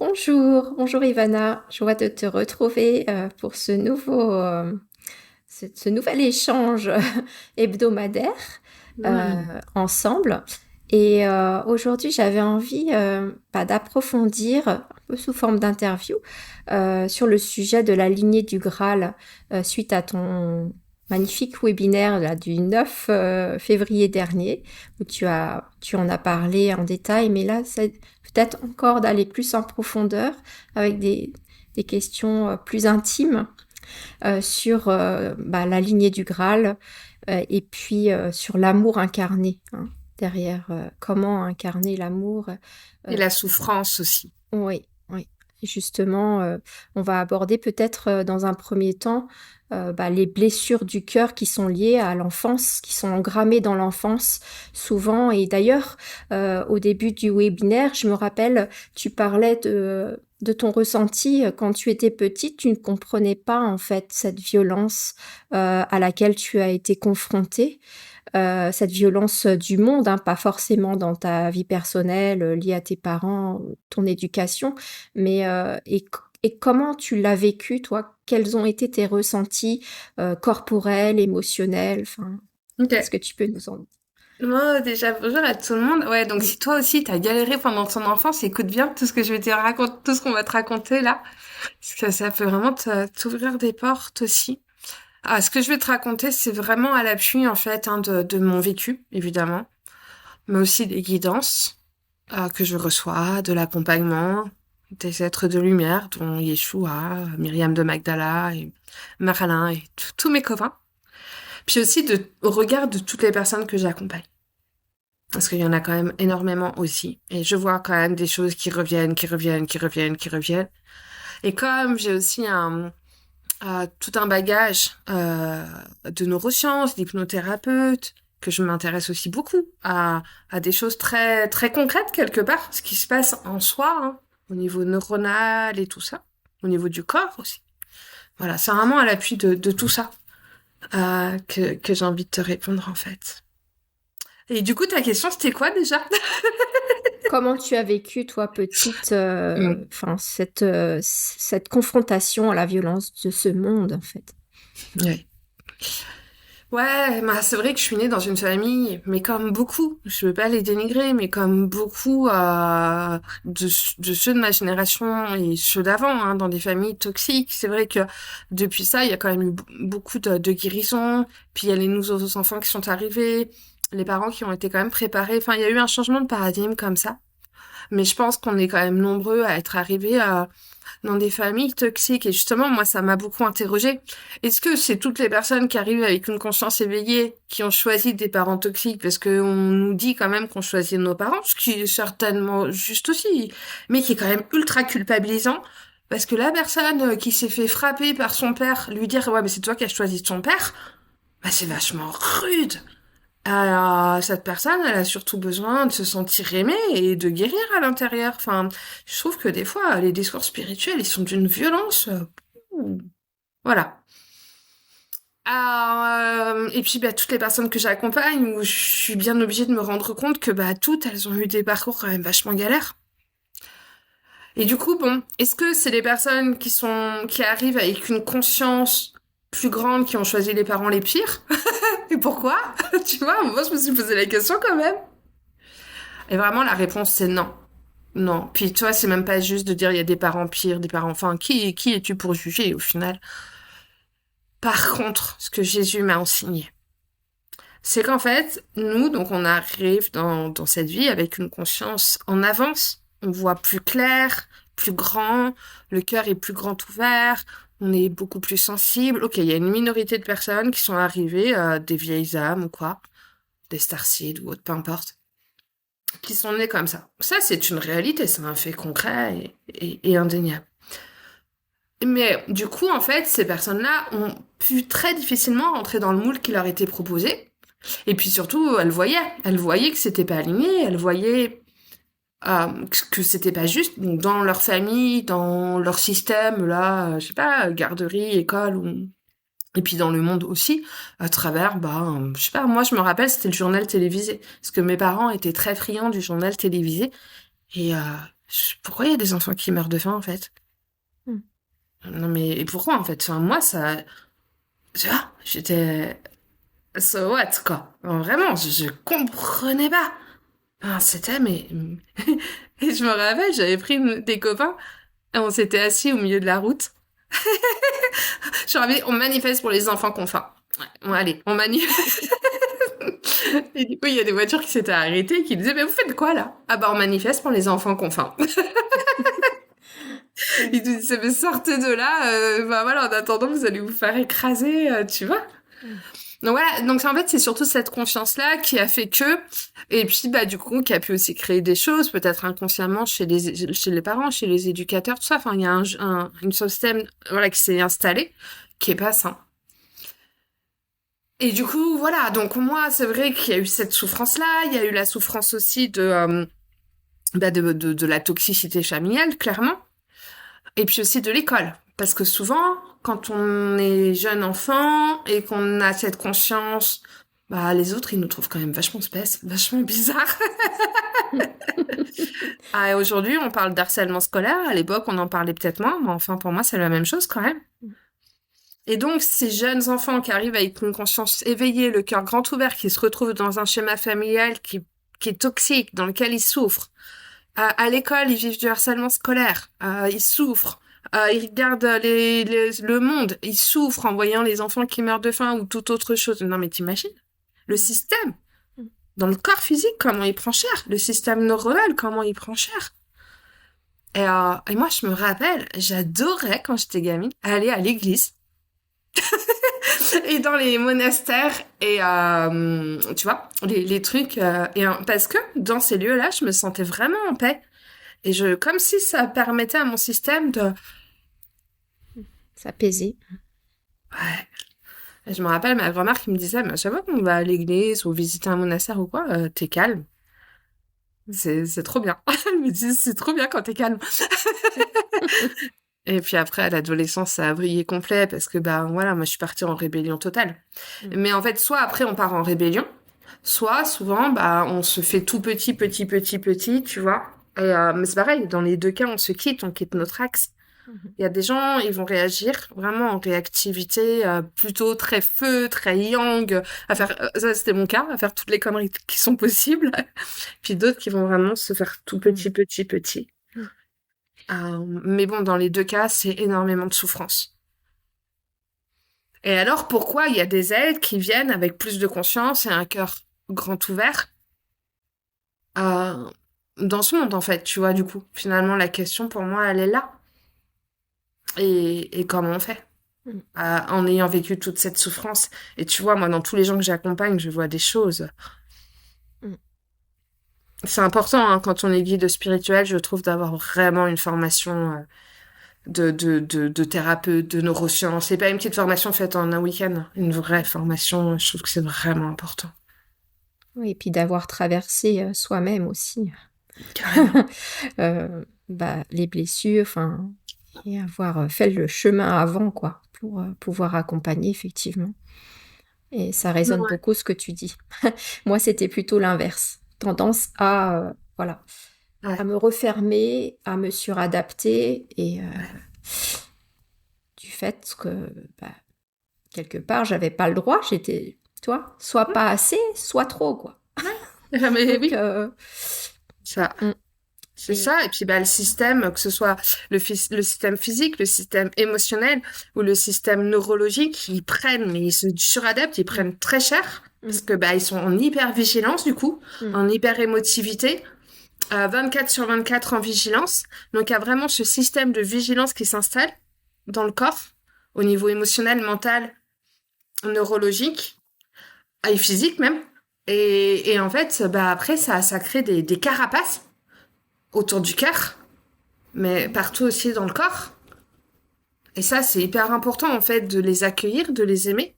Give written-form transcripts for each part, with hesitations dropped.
Bonjour Ivana, joie de te retrouver pour ce nouvel échange hebdomadaire euh, Oui. ensemble. Et aujourd'hui, j'avais envie d'approfondir, un peu sous forme d'interview, sur le sujet de la lignée du Graal suite à ton magnifique webinaire là, du 9 février dernier, où tu en as parlé en détail, mais là, c'est peut-être encore d'aller plus en profondeur avec des questions plus intimes sur la lignée du Graal et puis sur l'amour incarné, hein, derrière comment incarner l'amour. Et la souffrance aussi. Oui, oui. Et justement, on va aborder peut-être dans un premier temps les blessures du cœur qui sont liées à l'enfance, qui sont engrammées dans l'enfance souvent. Et d'ailleurs, au début du webinaire, je me rappelle, tu parlais de ton ressenti quand tu étais petite. Tu ne comprenais pas en fait cette violence à laquelle tu as été confrontée, cette violence du monde, hein, pas forcément dans ta vie personnelle, liée à tes parents, ton éducation, mais et comment tu l'as vécu, toi? Quels ont été tes ressentis corporels, émotionnels? Enfin, Ok. qu'est-ce que tu peux nous en dire? Moi, déjà, bonjour à tout le monde. Ouais, donc si toi aussi t'as galéré pendant ton enfance, écoute bien tout ce que je vais te raconter, tout ce qu'on va te raconter là. Parce que ça peut vraiment t'ouvrir des portes aussi. Ah, ce que je vais te raconter, c'est vraiment à l'appui, en fait, hein, de mon vécu, évidemment. Mais aussi des guidances, que je reçois, de l'accompagnement, des êtres de lumière, dont Yeshua, Myriam de Magdala et Maralin et tous mes copains. Puis aussi au regard de toutes les personnes que j'accompagne. Parce qu'il y en a quand même énormément aussi. Et je vois quand même des choses qui reviennent, qui reviennent, qui reviennent, qui reviennent. Et comme j'ai aussi tout un bagage de neurosciences, d'hypnothérapeute, que je m'intéresse aussi beaucoup à des choses très, très concrètes quelque part, ce qui se passe en soi, hein, au niveau neuronal et tout ça, au niveau du corps aussi. Voilà, c'est vraiment à l'appui de tout ça que j'ai envie de te répondre en fait. Et du coup, ta question, c'était quoi déjà? Comment tu as vécu, toi, petite, Mm. cette confrontation à la violence de ce monde, en fait? Ouais. Ouais, bah, c'est vrai que je suis née dans une famille, mais comme beaucoup, je veux pas les dénigrer, mais comme beaucoup de ceux de ma génération et ceux d'avant, hein, dans des familles toxiques, c'est vrai que depuis ça, il y a quand même eu beaucoup de guérisons, puis il y a les nouveaux enfants qui sont arrivés, les parents qui ont été quand même préparés, enfin, il y a eu un changement de paradigme comme ça. Mais je pense qu'on est quand même nombreux à être arrivés dans des familles toxiques. Et justement, moi, ça m'a beaucoup interrogée. Est-ce que c'est toutes les personnes qui arrivent avec une conscience éveillée qui ont choisi des parents toxiques? Parce que on nous dit quand même qu'on choisit nos parents, ce qui est certainement juste aussi, mais qui est quand même ultra culpabilisant. Parce que la personne qui s'est fait frapper par son père, lui dire, ouais, mais c'est toi qui as choisi ton père, bah, c'est vachement rude. Alors, cette personne, elle a surtout besoin de se sentir aimée et de guérir à l'intérieur. Enfin, je trouve que des fois, les discours spirituels, ils sont d'une violence. Voilà. Et puis, bah, toutes les personnes que j'accompagne, où je suis bien obligée de me rendre compte que, bah, toutes, elles ont eu des parcours quand même vachement galères. Et du coup, bon, est-ce que c'est les personnes qui arrivent avec une conscience plus grande qui ont choisi les parents les pires? Et pourquoi? Tu vois, moi, je me suis posé la question quand même. Et vraiment, la réponse, c'est non. Non. Puis, toi, c'est même pas juste de dire il y a des parents pires, des parents... Enfin, qui es-tu pour juger, au final? Par contre, ce que Jésus m'a enseigné, c'est qu'en fait, nous, donc, on arrive dans cette vie avec une conscience en avance. On voit plus clair, plus grand, le cœur est plus grand ouvert, on est beaucoup plus sensible. Ok, il y a une minorité de personnes qui sont arrivées, des vieilles âmes ou quoi, des starseeds ou autre, peu importe, qui sont nés comme ça. Ça, c'est une réalité, c'est un fait concret et indéniable. Mais du coup, en fait, ces personnes-là ont pu très difficilement rentrer dans le moule qui leur était proposé. Et puis surtout, elles voyaient que c'était pas aligné, elles voyaient que c'était pas juste. Donc dans leur famille, dans leur système, là, je sais pas, garderie, école, et puis dans le monde aussi, à travers, je sais pas, moi je me rappelle, c'était le journal télévisé. Parce que mes parents étaient très friands du journal télévisé. Et Pourquoi il y a des enfants qui meurent de faim, en fait? Mm. Non, mais et pourquoi, en fait? Enfin, moi, ça... Tu vois, j'étais... So what, quoi? Vraiment, je comprenais pas. Enfin, c'était, mais... Et je me rappelle, j'avais pris des copains et on s'était assis au milieu de la route. Je me rappelle, on manifeste pour les enfants qui ont faim. Ouais, bon, allez, on manifeste. Et du coup, il y a des voitures qui s'étaient arrêtées et qui disaient, mais vous faites quoi, là? Ah bah, on manifeste pour les enfants qui ont faim. Ils nous disaient, mais sortez de là, bah voilà, en attendant, vous allez vous faire écraser, tu vois? Mm. Donc voilà, donc en fait, c'est surtout cette confiance-là qui a fait que, et puis bah du coup, qui a pu aussi créer des choses, peut-être inconsciemment chez les parents, chez les éducateurs, tout ça. Enfin, il y a un système, voilà, qui s'est installé, qui est pas sain. Et du coup, voilà. Donc moi, c'est vrai qu'il y a eu cette souffrance-là. Il y a eu la souffrance aussi de la toxicité familiale, clairement. Et puis aussi de l'école. Parce que souvent, quand on est jeune enfant et qu'on a cette conscience, bah, les autres, ils nous trouvent quand même vachement spèces, vachement bizarres. Ah, et aujourd'hui, on parle d'harcèlement scolaire. À l'époque, on en parlait peut-être moins, mais enfin, pour moi, c'est la même chose quand même. Et donc, ces jeunes enfants qui arrivent avec une conscience éveillée, le cœur grand ouvert, qui se retrouvent dans un schéma familial qui est toxique, dans lequel ils souffrent. À l'école, ils vivent du harcèlement scolaire. Ils souffrent. Ils regardent le monde. Ils souffrent en voyant les enfants qui meurent de faim ou toute autre chose. Non, mais t'imagines? Le système, dans le corps physique, comment il prend cher. Le système neuronal, comment il prend cher. Et moi, je me rappelle, j'adorais, quand j'étais gamine, aller à l'église. Et dans les monastères et tu vois les trucs parce que dans ces lieux-là je me sentais vraiment en paix et comme si ça permettait à mon système de S'apaiser. ouais. Et je me rappelle ma grand-mère qui me disait mais à chaque fois qu'on va à l'église ou visiter un monastère ou quoi t'es calme, c'est trop bien. Elle me dit c'est trop bien quand t'es calme. Et puis après, à l'adolescence, ça a vrillé complet parce que, bah, voilà, moi, je suis partie en rébellion totale. Mais en fait, soit après, on part en rébellion, soit souvent, bah, on se fait tout petit, tu vois. Mais c'est pareil, dans les deux cas, on quitte notre axe. Il y a des gens, ils vont réagir vraiment en réactivité, plutôt très feu, très yang, à faire, ça c'était mon cas, à faire toutes les conneries qui sont possibles. Puis d'autres qui vont vraiment se faire tout petit. Mais bon, dans les deux cas, c'est énormément de souffrance. Et alors, pourquoi il y a des aides qui viennent avec plus de conscience et un cœur grand ouvert euh, dans ce monde, en fait, tu vois, du coup. Finalement, la question, pour moi, elle est là. Et comment on fait en ayant vécu toute cette souffrance. Et tu vois, moi, dans tous les gens que j'accompagne, je vois des choses. C'est important, hein, quand on est guide spirituel, je trouve, d'avoir vraiment une formation de thérapeute, de neurosciences. C'est pas une petite formation faite en un week-end. Une vraie formation, je trouve que c'est vraiment important. Oui, et puis d'avoir traversé soi-même aussi Carrément. les blessures, enfin, et avoir fait le chemin avant, quoi, pour pouvoir accompagner, effectivement. Et ça résonne Ouais. beaucoup ce que tu dis. Moi, c'était plutôt l'inverse. Tendance à, voilà, Ouais. à me refermer, à me suradapter et du fait que, bah, quelque part, j'avais pas le droit, j'étais, toi, soit pas assez, soit trop, quoi. Mais Donc, oui, ça. mm, C'est et, ça. Et puis, bah, le système, que ce soit le système physique, le système émotionnel ou le système neurologique, ils se suradaptent, ils prennent très cher parce que, bah, ils sont en hyper vigilance, du coup, en hyper émotivité, 24/24 en vigilance. Donc, il y a vraiment ce système de vigilance qui s'installe dans le corps, au niveau émotionnel, mental, neurologique, et physique même. Et en fait, bah, après, ça crée des carapaces autour du cœur, mais partout aussi dans le corps. Et ça, c'est hyper important, en fait, de les accueillir, de les aimer,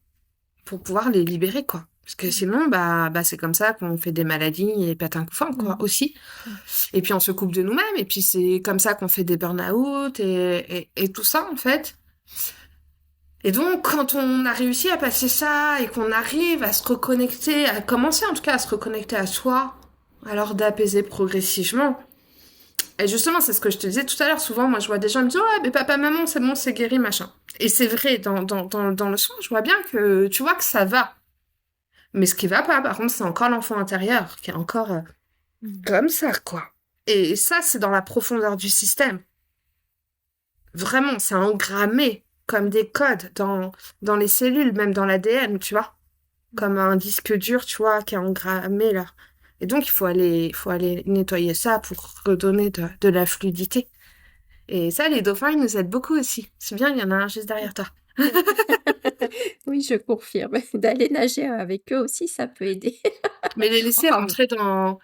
pour pouvoir les libérer, quoi. Parce que sinon, bah, c'est comme ça qu'on fait des maladies et pète un coup fort, quoi, aussi. Et puis, on se coupe de nous-mêmes, et puis c'est comme ça qu'on fait des burn-out et tout ça, en fait. Et donc, quand on a réussi à passer ça et qu'on arrive à se reconnecter, à commencer en tout cas à se reconnecter à soi, alors d'apaiser progressivement, Et justement, c'est ce que je te disais tout à l'heure. Souvent, moi, je vois des gens me dire, ouais, mais papa, maman, c'est bon, c'est guéri, machin. Et c'est vrai, dans le son, je vois bien que, tu vois que ça va. Mais ce qui va pas, par contre, c'est encore l'enfant intérieur, qui est encore Mm. comme ça, quoi. Et ça, c'est dans la profondeur du système. Vraiment, c'est engrammé comme des codes dans les cellules, même dans l'ADN, tu vois. Comme un disque dur, tu vois, qui est engrammé là. Et donc, il faut aller nettoyer ça pour redonner de la fluidité. Et ça, les dauphins, ils nous aident beaucoup aussi. C'est bien, il y en a un juste derrière toi. Oui, je confirme. D'aller nager avec eux aussi, ça peut aider. Mais les laisser Enfin, rentrer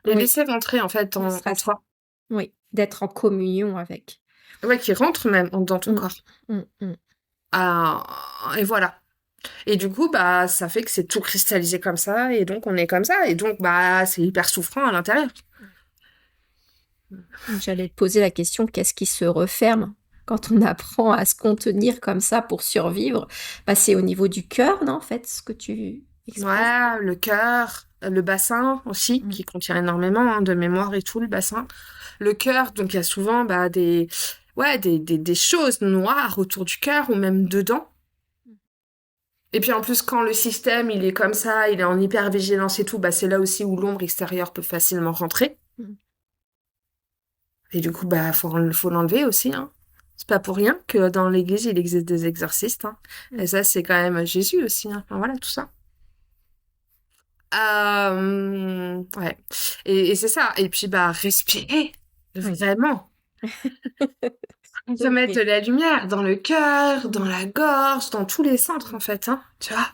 les oui, laisser rentrer, en fait, ne en serait-ce toi. oui, d'être en communion avec. Ouais, qui rentrent même dans ton Mm, corps. mm. Ah, et voilà. Et du coup, bah, ça fait que c'est tout cristallisé comme ça, et donc on est comme ça, et donc, bah, c'est hyper souffrant à l'intérieur. J'allais te poser la question, qu'est-ce qui se referme quand on apprend à se contenir comme ça pour survivre? Bah, c'est au niveau du cœur, non, en fait, ce que tu exprimes? Ouais, le cœur, le bassin aussi, Mm, qui contient énormément de mémoire et tout, le bassin. Le cœur, donc il y a souvent bah, des choses noires autour du cœur ou même dedans. Et puis en plus, quand le système il est comme ça, il est en hypervigilance et tout, bah, c'est là aussi où l'ombre extérieure peut facilement rentrer. mm. Et du coup, bah, faut l'enlever aussi, hein. C'est pas pour rien que dans l'église, il existe des exorcistes, hein. Et ça, c'est quand même Jésus aussi, hein. Enfin, voilà, tout ça. Ouais. Et c'est ça. Et puis, bah, respirer. Oui. Vraiment. Se mettre de Oui. la lumière dans le cœur, dans Mm, la gorge, dans tous les centres, en fait, hein. Tu vois?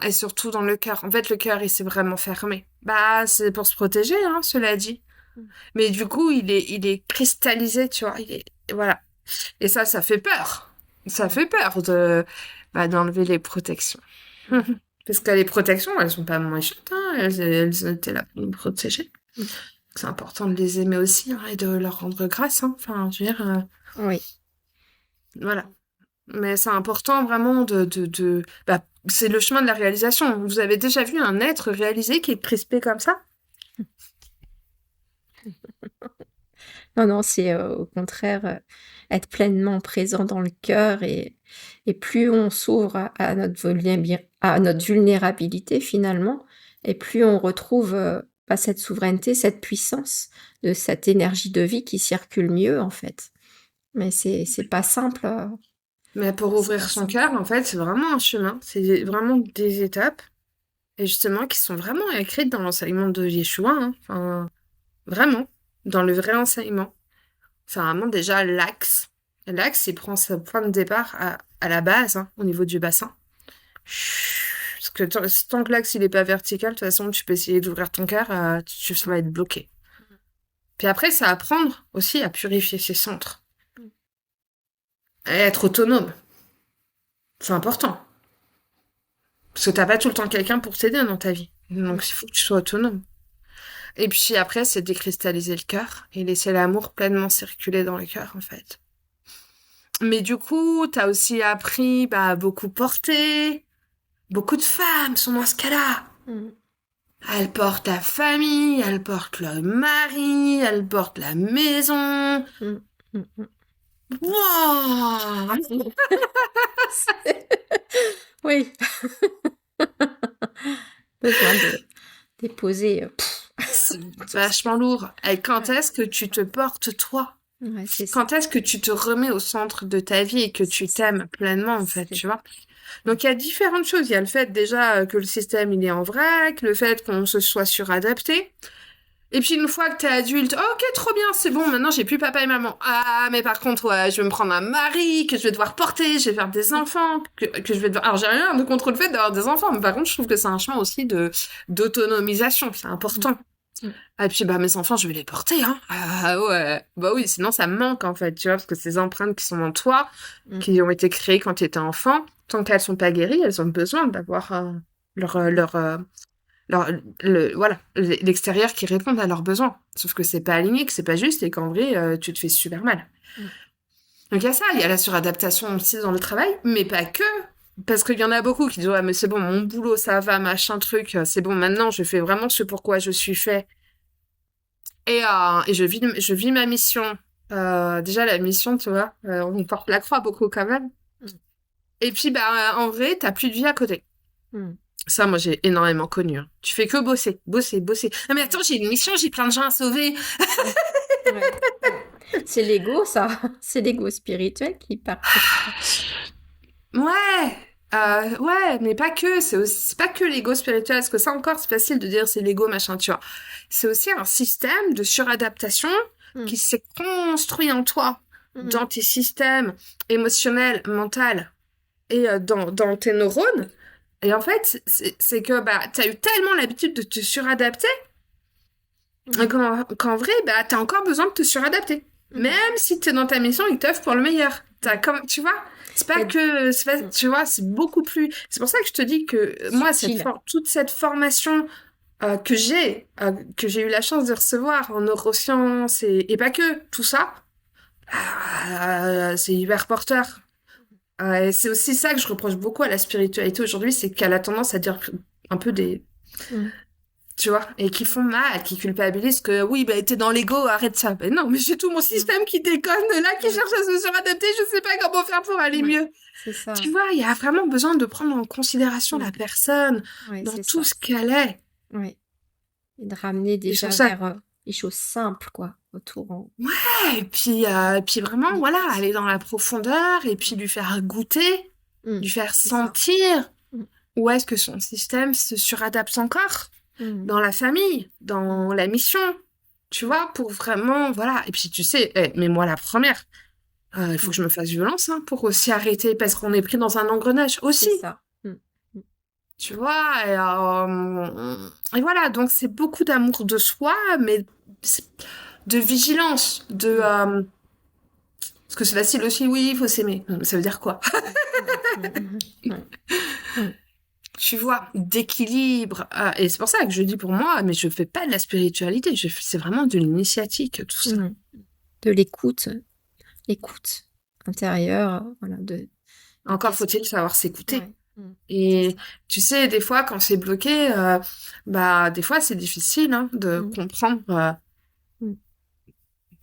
Et surtout dans le cœur. En fait, le cœur, il s'est vraiment fermé. Bah, c'est pour se protéger, hein, cela dit. mm. Mais du coup, il est cristallisé, tu vois. Voilà. Et ça fait peur. Ça Ouais. fait peur d'enlever les protections. Mm, Parce que les protections, elles sont pas méchantes, hein. Elles étaient là pour nous protéger. mm. C'est important de les aimer aussi, hein, et de leur rendre grâce, hein. Enfin, je veux dire, Oui. voilà. Mais c'est important vraiment bah, c'est le chemin de la réalisation. Vous avez déjà vu un être réalisé qui est crispé comme ça? Non, non, c'est au contraire être pleinement présent dans le cœur et plus on s'ouvre à notre vulnérabilité finalement, et plus on retrouve bah, cette souveraineté, cette puissance de cette énergie de vie qui circule mieux en fait. Mais c'est pas simple. Mais pour C'est ouvrir pas son simple. cœur, en fait, c'est vraiment un chemin. C'est vraiment des étapes, et justement, qui sont vraiment écrites dans l'enseignement de Yeshua, hein. Enfin, vraiment, dans le vrai enseignement. C'est vraiment déjà l'axe. L'axe, il prend son point de départ à la base, hein, au niveau du bassin. Parce que tant que l'axe il est pas vertical, de toute façon, tu peux essayer d'ouvrir ton cœur, tu vas être bloqué. Puis après, c'est apprendre aussi à purifier ses centres. Et être autonome. C'est important. Parce que t'as pas tout le temps quelqu'un pour t'aider dans ta vie. Donc, il faut que tu sois autonome. Et puis après, c'est décristalliser le cœur et laisser l'amour pleinement circuler dans le cœur, en fait. Mais du coup, t'as aussi appris, bah, beaucoup porter. Beaucoup de femmes sont dans ce cas-là. Mm, Elle porte la famille, elle porte le mari, elle porte la maison. mm, mm, mm. Wouah! Oui, besoin de déposer. C'est Tout ça. vachement lourd. Et quand Ouais, est-ce que tu te portes toi? ouais, c'est ça. Quand est-ce que tu te remets au centre de ta vie et que C'est tu ça. t'aimes pleinement, en fait, C'est tu vois? Donc il y a différentes choses. Il y a le fait déjà que le système il est en vrac, le fait qu'on se soit suradapté. Et puis une fois que t'es adulte, oh, ok, trop bien, c'est bon, maintenant j'ai plus papa et maman. Ah, mais par contre, ouais, je vais me prendre un mari que je vais devoir porter, je vais faire des enfants, que je vais devoir... Alors j'ai rien de contre le fait d'avoir des enfants, mais par contre je trouve que c'est un chemin aussi d'autonomisation, c'est Mm, important. mm, Ah, et puis bah mes enfants, je vais les porter, hein. Ah ouais, bah oui, sinon ça me manque en fait, tu vois, parce que ces empreintes qui sont en toi, mm, qui ont été créées quand tu étais enfant, tant qu'elles sont pas guéries, elles ont besoin d'avoir leur, euh, mm, leur, euh, voilà, l'extérieur qui répond à leurs besoins. Sauf que c'est pas aligné, que c'est pas juste et qu'en vrai, tu te fais super mal. mm. Donc il y a ça, il y a la suradaptation aussi dans le travail, mais pas que. Parce qu'il y en a beaucoup qui disent, ouais, mais c'est bon, mon boulot, ça va, machin truc, c'est bon, maintenant, je fais vraiment ce pourquoi je suis fait. Et je vis ma mission. Déjà, la mission, tu vois, on porte la croix beaucoup quand même. Mm. Et puis, bah, en vrai, t'as plus de vie à côté. Mm. Ça, moi, j'ai énormément connu. Hein. Tu fais que bosser, bosser, bosser. Non, mais attends, j'ai une mission, j'ai plein de gens à sauver. Ouais. Ouais. Ouais. C'est l'ego, ça. C'est l'ego spirituel qui part pour ça. Ouais, ouais, mais pas que. C'est pas que l'ego spirituel, parce que ça encore, c'est facile de dire c'est l'ego, machin, tu vois. C'est aussi un système de suradaptation Mm. qui s'est construit en toi, Mm. dans tes systèmes émotionnels, mentaux et dans tes neurones. Et en fait, c'est que bah, t'as eu tellement l'habitude de te suradapter Mm. qu'en vrai, bah, t'as encore besoin de te suradapter. Mm. Même si t'es dans ta mission, ils t'offrent pour le meilleur. T'as comme, tu vois, Et- c'est pas, Mm. tu vois, c'est beaucoup plus. C'est pour ça que je te dis que moi, Subtil. toute cette formation que j'ai eu la chance de recevoir en neurosciences et pas que, tout ça, c'est hyper porteur. Et c'est aussi ça que je reproche beaucoup à la spiritualité aujourd'hui, c'est qu'elle a tendance à dire un peu des, Mm. tu vois, et qui font mal, qui culpabilisent que oui, bah t'es dans l'ego, arrête ça. Ben non, mais j'ai tout mon Mm. système qui déconne là, qui Mm. cherche à se suradapter, je sais pas comment faire pour aller Ouais. mieux. C'est ça. Tu vois, il y a vraiment besoin de prendre en considération Mm. la personne Ouais, dans c'est tout ça. ce qu'elle est. Ouais. Et de ramener Et sur déjà ça, vers les choses simples, quoi, autour. ouais, et puis vraiment, Mm. voilà, aller dans la profondeur et puis lui faire goûter, Mm. lui faire C'est ça. sentir Mm. où est-ce que son système se suradapte encore Mm. dans la famille, dans la mission, tu vois, pour vraiment, voilà. Et puis tu sais, mais moi la première, il faut Mm. que je me fasse violence hein, pour aussi arrêter parce qu'on est pris dans un engrenage aussi, C'est ça. Mm. Mm. tu vois. Et voilà, donc c'est beaucoup d'amour de soi, mais de vigilance, parce que c'est facile aussi, oui, il faut s'aimer. Ça veut dire quoi? Mm. Mm. Mm. Mm. Tu vois, d'équilibre. Et c'est pour ça que je dis pour moi, mais je fais pas de la spiritualité, c'est vraiment de l'initiatique, tout ça. Mm. De l'écoute, l'écoute intérieure, voilà, de Encore qu'est-ce faut-il savoir s'écouter. ouais. Mm. C'est Et ça. tu sais, des fois, quand c'est bloqué, bah, des fois, c'est difficile hein, de Mm. comprendre. Mm.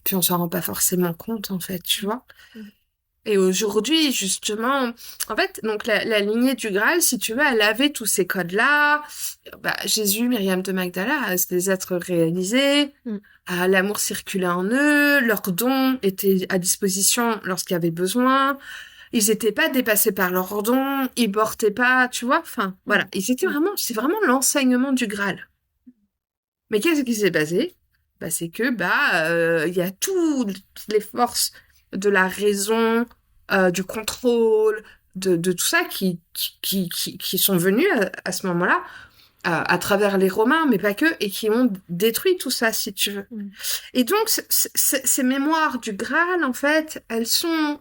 Puis on s'en rend pas forcément compte, en fait, tu vois. Mm. Et aujourd'hui, justement, en fait, donc la lignée du Graal, si tu veux, elle avait tous ces codes-là. Bah, Jésus, Myriam de Magdala, c'est des êtres réalisés. Mm. L'amour circulait en eux, leurs dons étaient à disposition lorsqu'il y avait besoin. Ils étaient pas dépassés par leurs dons, ils portaient pas, tu vois. Enfin, voilà, ils étaient Mm. c'est vraiment l'enseignement du Graal. Mais qu'est-ce qui s'est passé? Bah, c'est que il y a toutes les forces de la raison, du contrôle, de tout ça qui sont venus à ce moment-là, à travers les Romains, mais pas que, et qui ont détruit tout ça, si tu veux. Mm. Et donc, ces mémoires du Graal, en fait, elles sont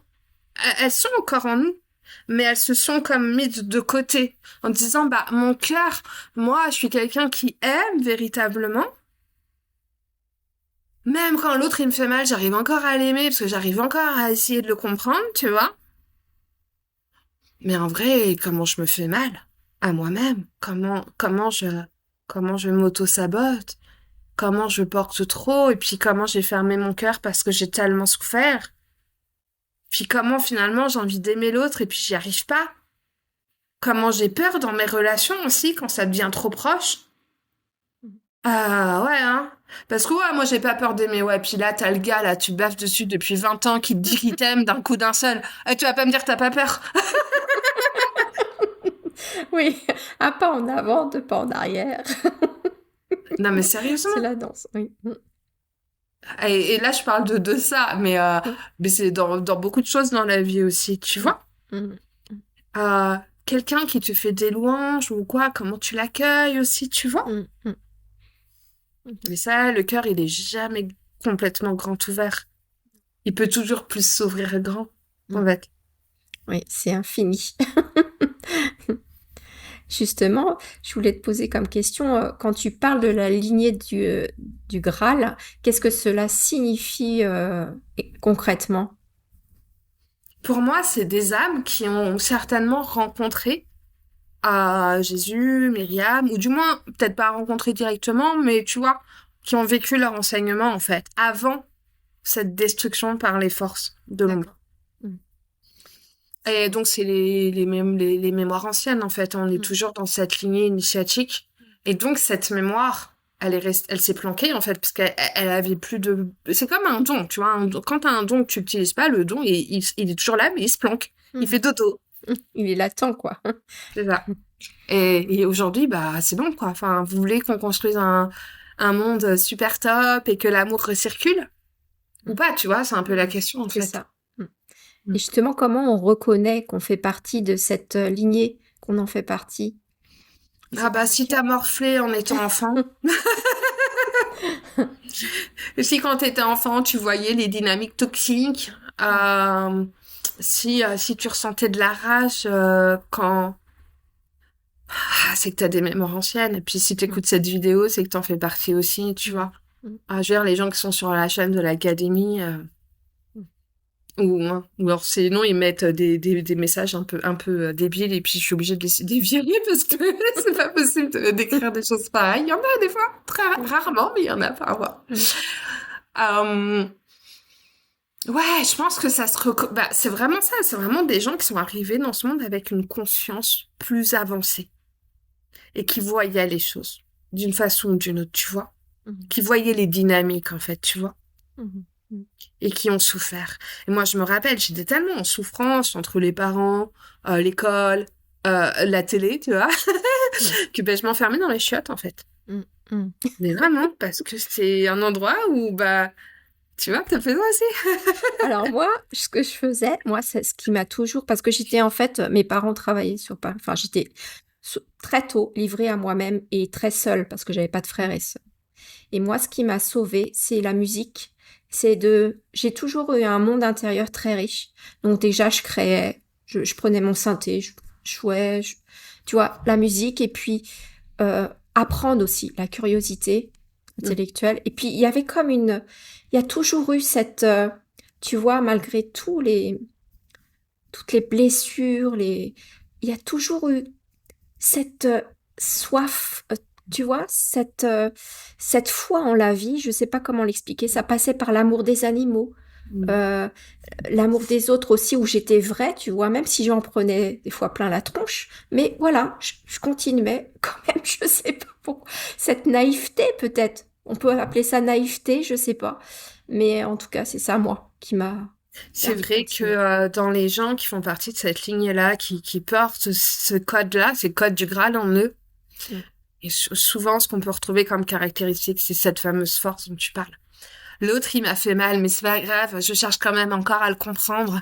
encore en nous, mais elles se sont comme mises de côté, en disant, bah, mon cœur, moi, je suis quelqu'un qui aime véritablement. Même quand l'autre il me fait mal, j'arrive encore à l'aimer parce que j'arrive encore à essayer de le comprendre, tu vois. Mais en vrai, comment je me fais mal à moi-même? Comment je m'auto-sabote? Comment je porte trop? Et puis comment j'ai fermé mon cœur parce que j'ai tellement souffert? Puis comment finalement j'ai envie d'aimer l'autre et puis j'y arrive pas? Comment j'ai peur dans mes relations aussi quand ça devient trop proche? Ah ouais, hein. Parce que ouais, moi j'ai pas peur d'aimer, ouais. Puis là, t'as le gars, là, tu baffes dessus depuis 20 ans qui te dit qu'il t'aime d'un coup d'un seul. Et tu vas pas me dire que t'as pas peur. Oui, un pas en avant, deux pas en arrière. Non mais sérieusement. C'est la danse, oui. Mm. Et là, je parle de ça, Mm. mais c'est dans beaucoup de choses dans la vie aussi, tu Mm. vois. Mm. Quelqu'un qui te fait des louanges ou quoi, comment tu l'accueilles aussi, tu vois. Mm. Mm. Mais ça, le cœur, il est jamais complètement grand ouvert. Il peut toujours plus s'ouvrir grand, en Mm. fait. Oui, c'est infini. Justement, je voulais te poser comme question, quand tu parles de la lignée du Graal, qu'est-ce que cela signifie concrètement? Pour moi, c'est des âmes qui ont certainement rencontré Jésus, Myriam, ou du moins, peut-être pas rencontré directement, mais tu vois, qui ont vécu leur enseignement, en fait, avant cette destruction par les forces de l'ombre. D'accord. Mm. Et donc, c'est les mémoires anciennes, en fait. On est toujours dans cette lignée initiatique. Et donc, cette mémoire, elle s'est planquée, en fait, parce qu'elle avait plus de... C'est comme un don, tu vois. Quand t'as un don que tu n'utilises pas, le don, il est toujours là, mais il se planque. Il fait dodo. Il est latent, quoi. C'est ça. Et aujourd'hui, bah, c'est bon, quoi. Enfin, vous voulez qu'on construise un monde super top et que l'amour recircule? Ou pas, tu vois, c'est un peu la question, en fait. C'est ça. Et justement, comment on reconnaît qu'on fait partie de cette lignée, qu'on en fait partie? Ah bah, si t'as morflé en étant enfant. Si quand t'étais enfant, tu voyais les dynamiques toxiques, si tu ressentais de la rage quand... c'est que t'as des mémoires anciennes. Et puis si t'écoutes cette vidéo, c'est que t'en fais partie aussi, tu vois. Je veux dire, les gens qui sont sur la chaîne de l'académie... ou alors sinon ils mettent des messages un peu débiles et puis je suis obligée de les dévirer parce que c'est pas possible d'écrire des choses pareilles. Il y en a des fois, très rarement, mais il y en a parfois. Ouais, je pense que ça c'est vraiment ça, c'est vraiment des gens qui sont arrivés dans ce monde avec une conscience plus avancée et qui voyaient les choses d'une façon ou d'une autre, tu vois, qui voyaient les dynamiques en fait, tu vois. Et qui ont souffert. Et moi, je me rappelle, j'étais tellement en souffrance entre les parents, l'école, la télé, tu vois, que ben, je m'enfermais dans les chiottes, en fait. Mais vraiment, parce que c'est un endroit où, bah, tu vois, t'as fait ça aussi. Alors moi, ce que je faisais, moi, c'est ce qui m'a toujours... Parce que j'étais, en fait, mes parents travaillaient sur... Enfin, j'étais très tôt livrée à moi-même et très seule parce que j'avais pas de frères et sœurs. Et moi, ce qui m'a sauvée, c'est la musique. J'ai toujours eu un monde intérieur très riche. Donc déjà, je créais, je prenais mon synthé, je jouais, tu vois, la musique et puis apprendre aussi, la curiosité intellectuelle. Et puis il y avait il y a toujours eu cette, tu vois, malgré toutes les blessures, il y a toujours eu cette soif, tu vois, cette foi en la vie, je sais pas comment l'expliquer, ça passait par l'amour des animaux, l'amour des autres aussi, où j'étais vraie, tu vois, même si j'en prenais des fois plein la tronche, mais voilà, je continuais quand même, je sais pas pourquoi, cette naïveté peut-être, on peut appeler ça naïveté, je sais pas, mais en tout cas, c'est ça, moi, qui m'a... C'est vrai que dans les gens qui font partie de cette ligne-là, qui portent ce code-là, c'est le code du Graal en eux, et souvent, ce qu'on peut retrouver comme caractéristique, c'est cette fameuse force dont tu parles. L'autre, il m'a fait mal, mais c'est pas grave, je cherche quand même encore à le comprendre.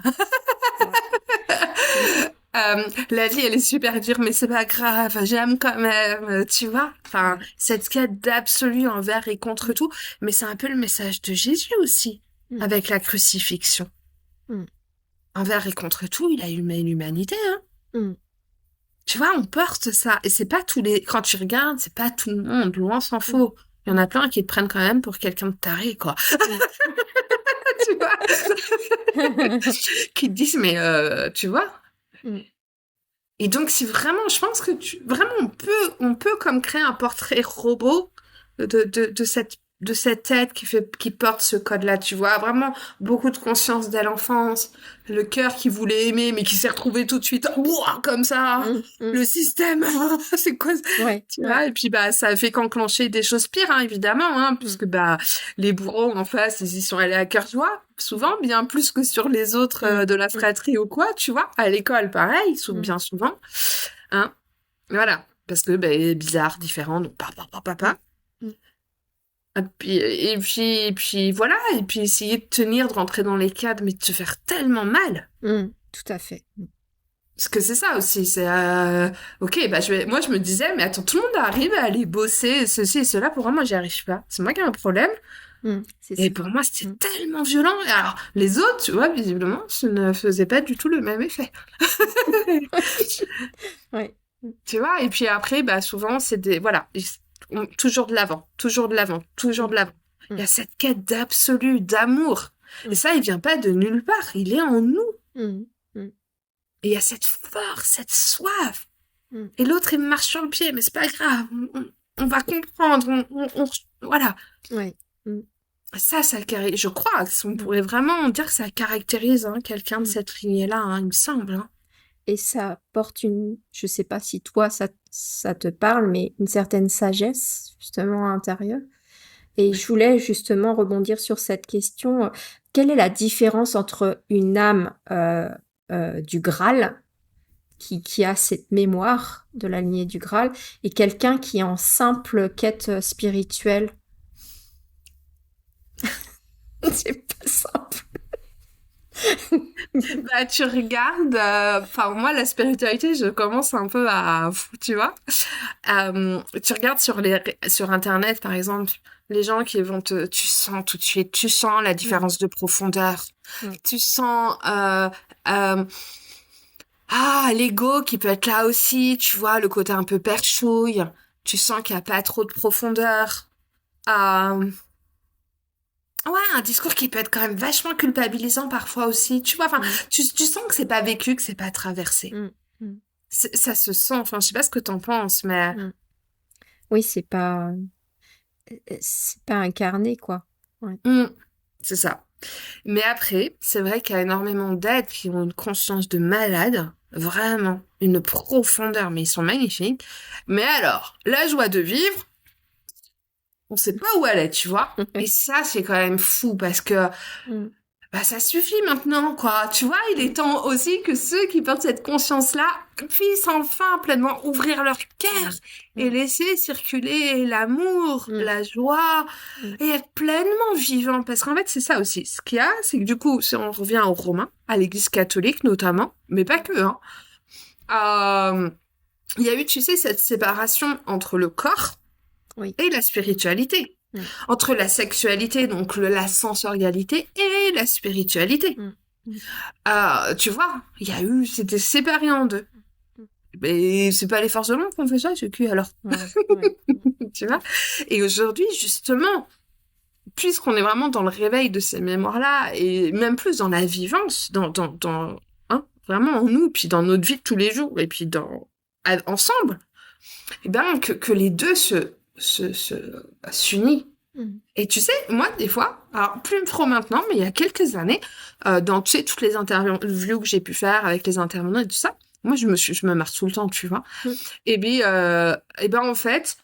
La vie, elle est super dure, mais c'est pas grave, j'aime quand même, tu vois. Enfin, cette quête d'absolu envers et contre tout, mais c'est un peu le message de Jésus aussi, avec la crucifixion. Envers et contre tout, il a aimé l'humanité, hein. Tu vois, on porte ça. Et c'est pas quand tu regardes, c'est pas tout le monde, loin s'en faut. Il y en a plein qui te prennent quand même pour quelqu'un de taré, quoi. Tu vois? Qui te disent, mais, tu vois? Et donc, c'est vraiment, je pense que vraiment, on peut comme créer un portrait robot de cette tête qui porte ce code-là, tu vois. Vraiment, beaucoup de conscience dès l'enfance. Le cœur qui voulait aimer, mais qui s'est retrouvé tout de suite, ouah, comme ça. Le système, c'est quoi? Tu vois? Et puis, bah, ça a fait qu'enclencher des choses pires, hein, évidemment, hein, puisque, bah, les bourreaux en face, ils y sont allés à cœur joie. Souvent, bien plus que sur les autres de la fratrie ou quoi, tu vois. À l'école, pareil, bien souvent. Hein. Voilà. Parce que, ben, bizarre, différent, donc papa. Et puis, voilà. Et puis, essayer de tenir, de rentrer dans les cadres, mais de se faire tellement mal. Tout à fait. Parce que c'est ça aussi, c'est ok, bah moi je me disais, mais attends, tout le monde arrive à aller bosser ceci et cela, pour moi j'y arrive pas. C'est moi qui ai un problème. Et pour moi, c'était tellement violent. Et alors, les autres, tu vois, visiblement, ça ne faisait pas du tout le même effet. Tu vois, et puis après, bah, souvent, c'est voilà, toujours de l'avant. Il y a cette quête d'absolu, d'amour. Et ça, il vient pas de nulle part, il est en nous. Et il y a cette force, cette soif. Et l'autre, il me marche sur le pied, mais c'est pas grave. on va comprendre, voilà. Ouais. Mm. Ça, je crois, on pourrait vraiment dire que ça caractérise quelqu'un de Mm. cette lignée-là, il me semble. Et ça porte je sais pas si toi ça te parle, mais une certaine sagesse justement intérieure. Et je voulais justement rebondir sur cette question. Quelle est la différence entre une âme du Graal qui a cette mémoire de la lignée du Graal et quelqu'un qui est en simple quête spirituelle? C'est pas simple. Bah, tu regardes, enfin, moi, la spiritualité, je commence un peu tu vois. Tu regardes sur Internet, par exemple, les gens qui vont tu sens tout de suite, tu sens la différence de profondeur. Tu sens, l'ego qui peut être là aussi, tu vois, le côté un peu perchouille. Tu sens qu'il n'y a pas trop de profondeur. Ouais, un discours qui peut être quand même vachement culpabilisant parfois aussi. Tu vois, enfin, tu sens que c'est pas vécu, que c'est pas traversé. Ça se sent. Enfin, je sais pas ce que t'en penses, mais Oui, c'est pas incarné, quoi. Ouais. C'est ça. Mais après, c'est vrai qu'il y a énormément d'êtres qui ont une conscience de malade, vraiment, une profondeur, mais ils sont magnifiques. Mais alors, la joie de vivre, on sait pas où elle est, tu vois. Et ça, c'est quand même fou parce que bah, ça suffit maintenant, quoi. Tu vois, il est temps aussi que ceux qui portent cette conscience-là puissent enfin pleinement ouvrir leur cœur et laisser circuler l'amour, la joie et être pleinement vivant. Parce qu'en fait, c'est ça aussi. Ce qu'il y a, c'est que du coup, si on revient aux Romains, à l'Église catholique notamment, mais pas que, il y a eu, tu sais, cette séparation entre le corps et la spiritualité. Entre la sexualité, donc la sensorialité, et la spiritualité. Tu vois, c'était séparé en deux. Mais c'est pas les forces de l'ombre qu'on fait ça, c'est qui alors? Tu vois? Et aujourd'hui, justement, puisqu'on est vraiment dans le réveil de ces mémoires-là, et même plus dans la vivance, vraiment en nous, puis dans notre vie de tous les jours, et puis ensemble, et ben, que les deux s'unissent. Et tu sais, moi, des fois, alors plus trop maintenant, mais il y a quelques années, dans, tu sais, toutes les interviews que j'ai pu faire avec les intervenants et tout ça, moi, je me marre tout le temps, tu vois. Et ben, en fait,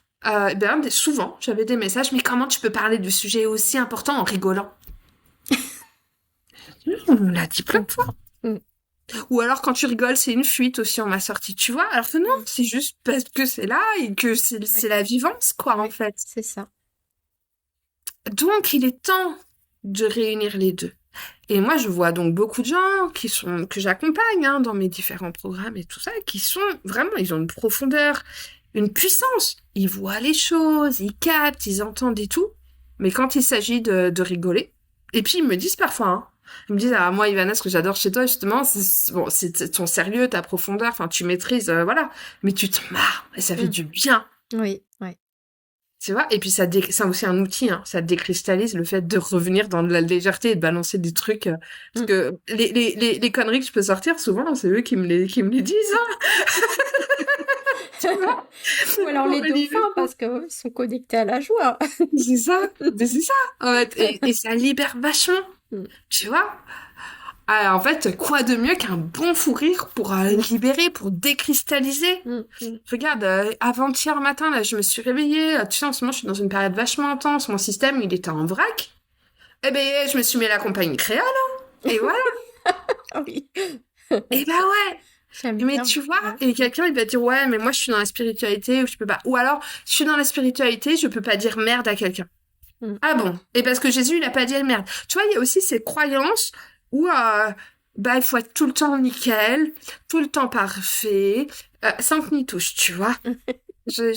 souvent, j'avais des messages, mais comment tu peux parler de sujets aussi importants en rigolant? On me l'a dit plein de fois. Ou alors, quand tu rigoles, c'est une fuite aussi, on m'a sorti, tu vois. Alors que non, c'est juste parce que c'est là et que c'est la vivance, quoi, en fait. C'est ça. Donc, il est temps de réunir les deux. Et moi, je vois donc beaucoup de gens que j'accompagne dans mes différents programmes et tout ça, qui sont vraiment, ils ont une profondeur, une puissance. Ils voient les choses, ils captent, ils entendent et tout. Mais quand il s'agit de rigoler, et puis ils me disent parfois, ils me disent, ah, moi, Ivana, ce que j'adore chez toi, justement, c'est ton sérieux, ta profondeur, enfin, tu maîtrises, voilà. Mais tu te marres, et ça fait du bien. Oui. Tu vois, et puis c'est aussi un outil, ça décristallise le fait de revenir dans de la légèreté et de balancer des trucs, parce que les conneries que je peux sortir, souvent, c'est eux qui me les disent, Tu vois? Ou alors les dauphins, parce qu'ils sont connectés à la joie. C'est ça, en fait, et ça libère vachement, tu vois. Ah, en fait, quoi de mieux qu'un bon fou rire pour libérer, pour décristalliser. Regarde, avant-hier matin, là, je me suis réveillée. Tu sais, en ce moment, je suis dans une période vachement intense. Mon système, il était en vrac. Eh ben, je me suis mis à la compagnie créole. Et voilà. Oui. Et bah ouais. Mais tu vois, et quelqu'un, il va dire, ouais, mais moi, je suis dans la spiritualité, ou je peux pas. Ou alors, je suis dans la spiritualité, je peux pas dire merde à quelqu'un. Ah bon? Et parce que Jésus, il a pas dit merde. Tu vois, il y a aussi ces croyances où il faut être tout le temps nickel, tout le temps parfait, sans que ni touche, tu vois. Je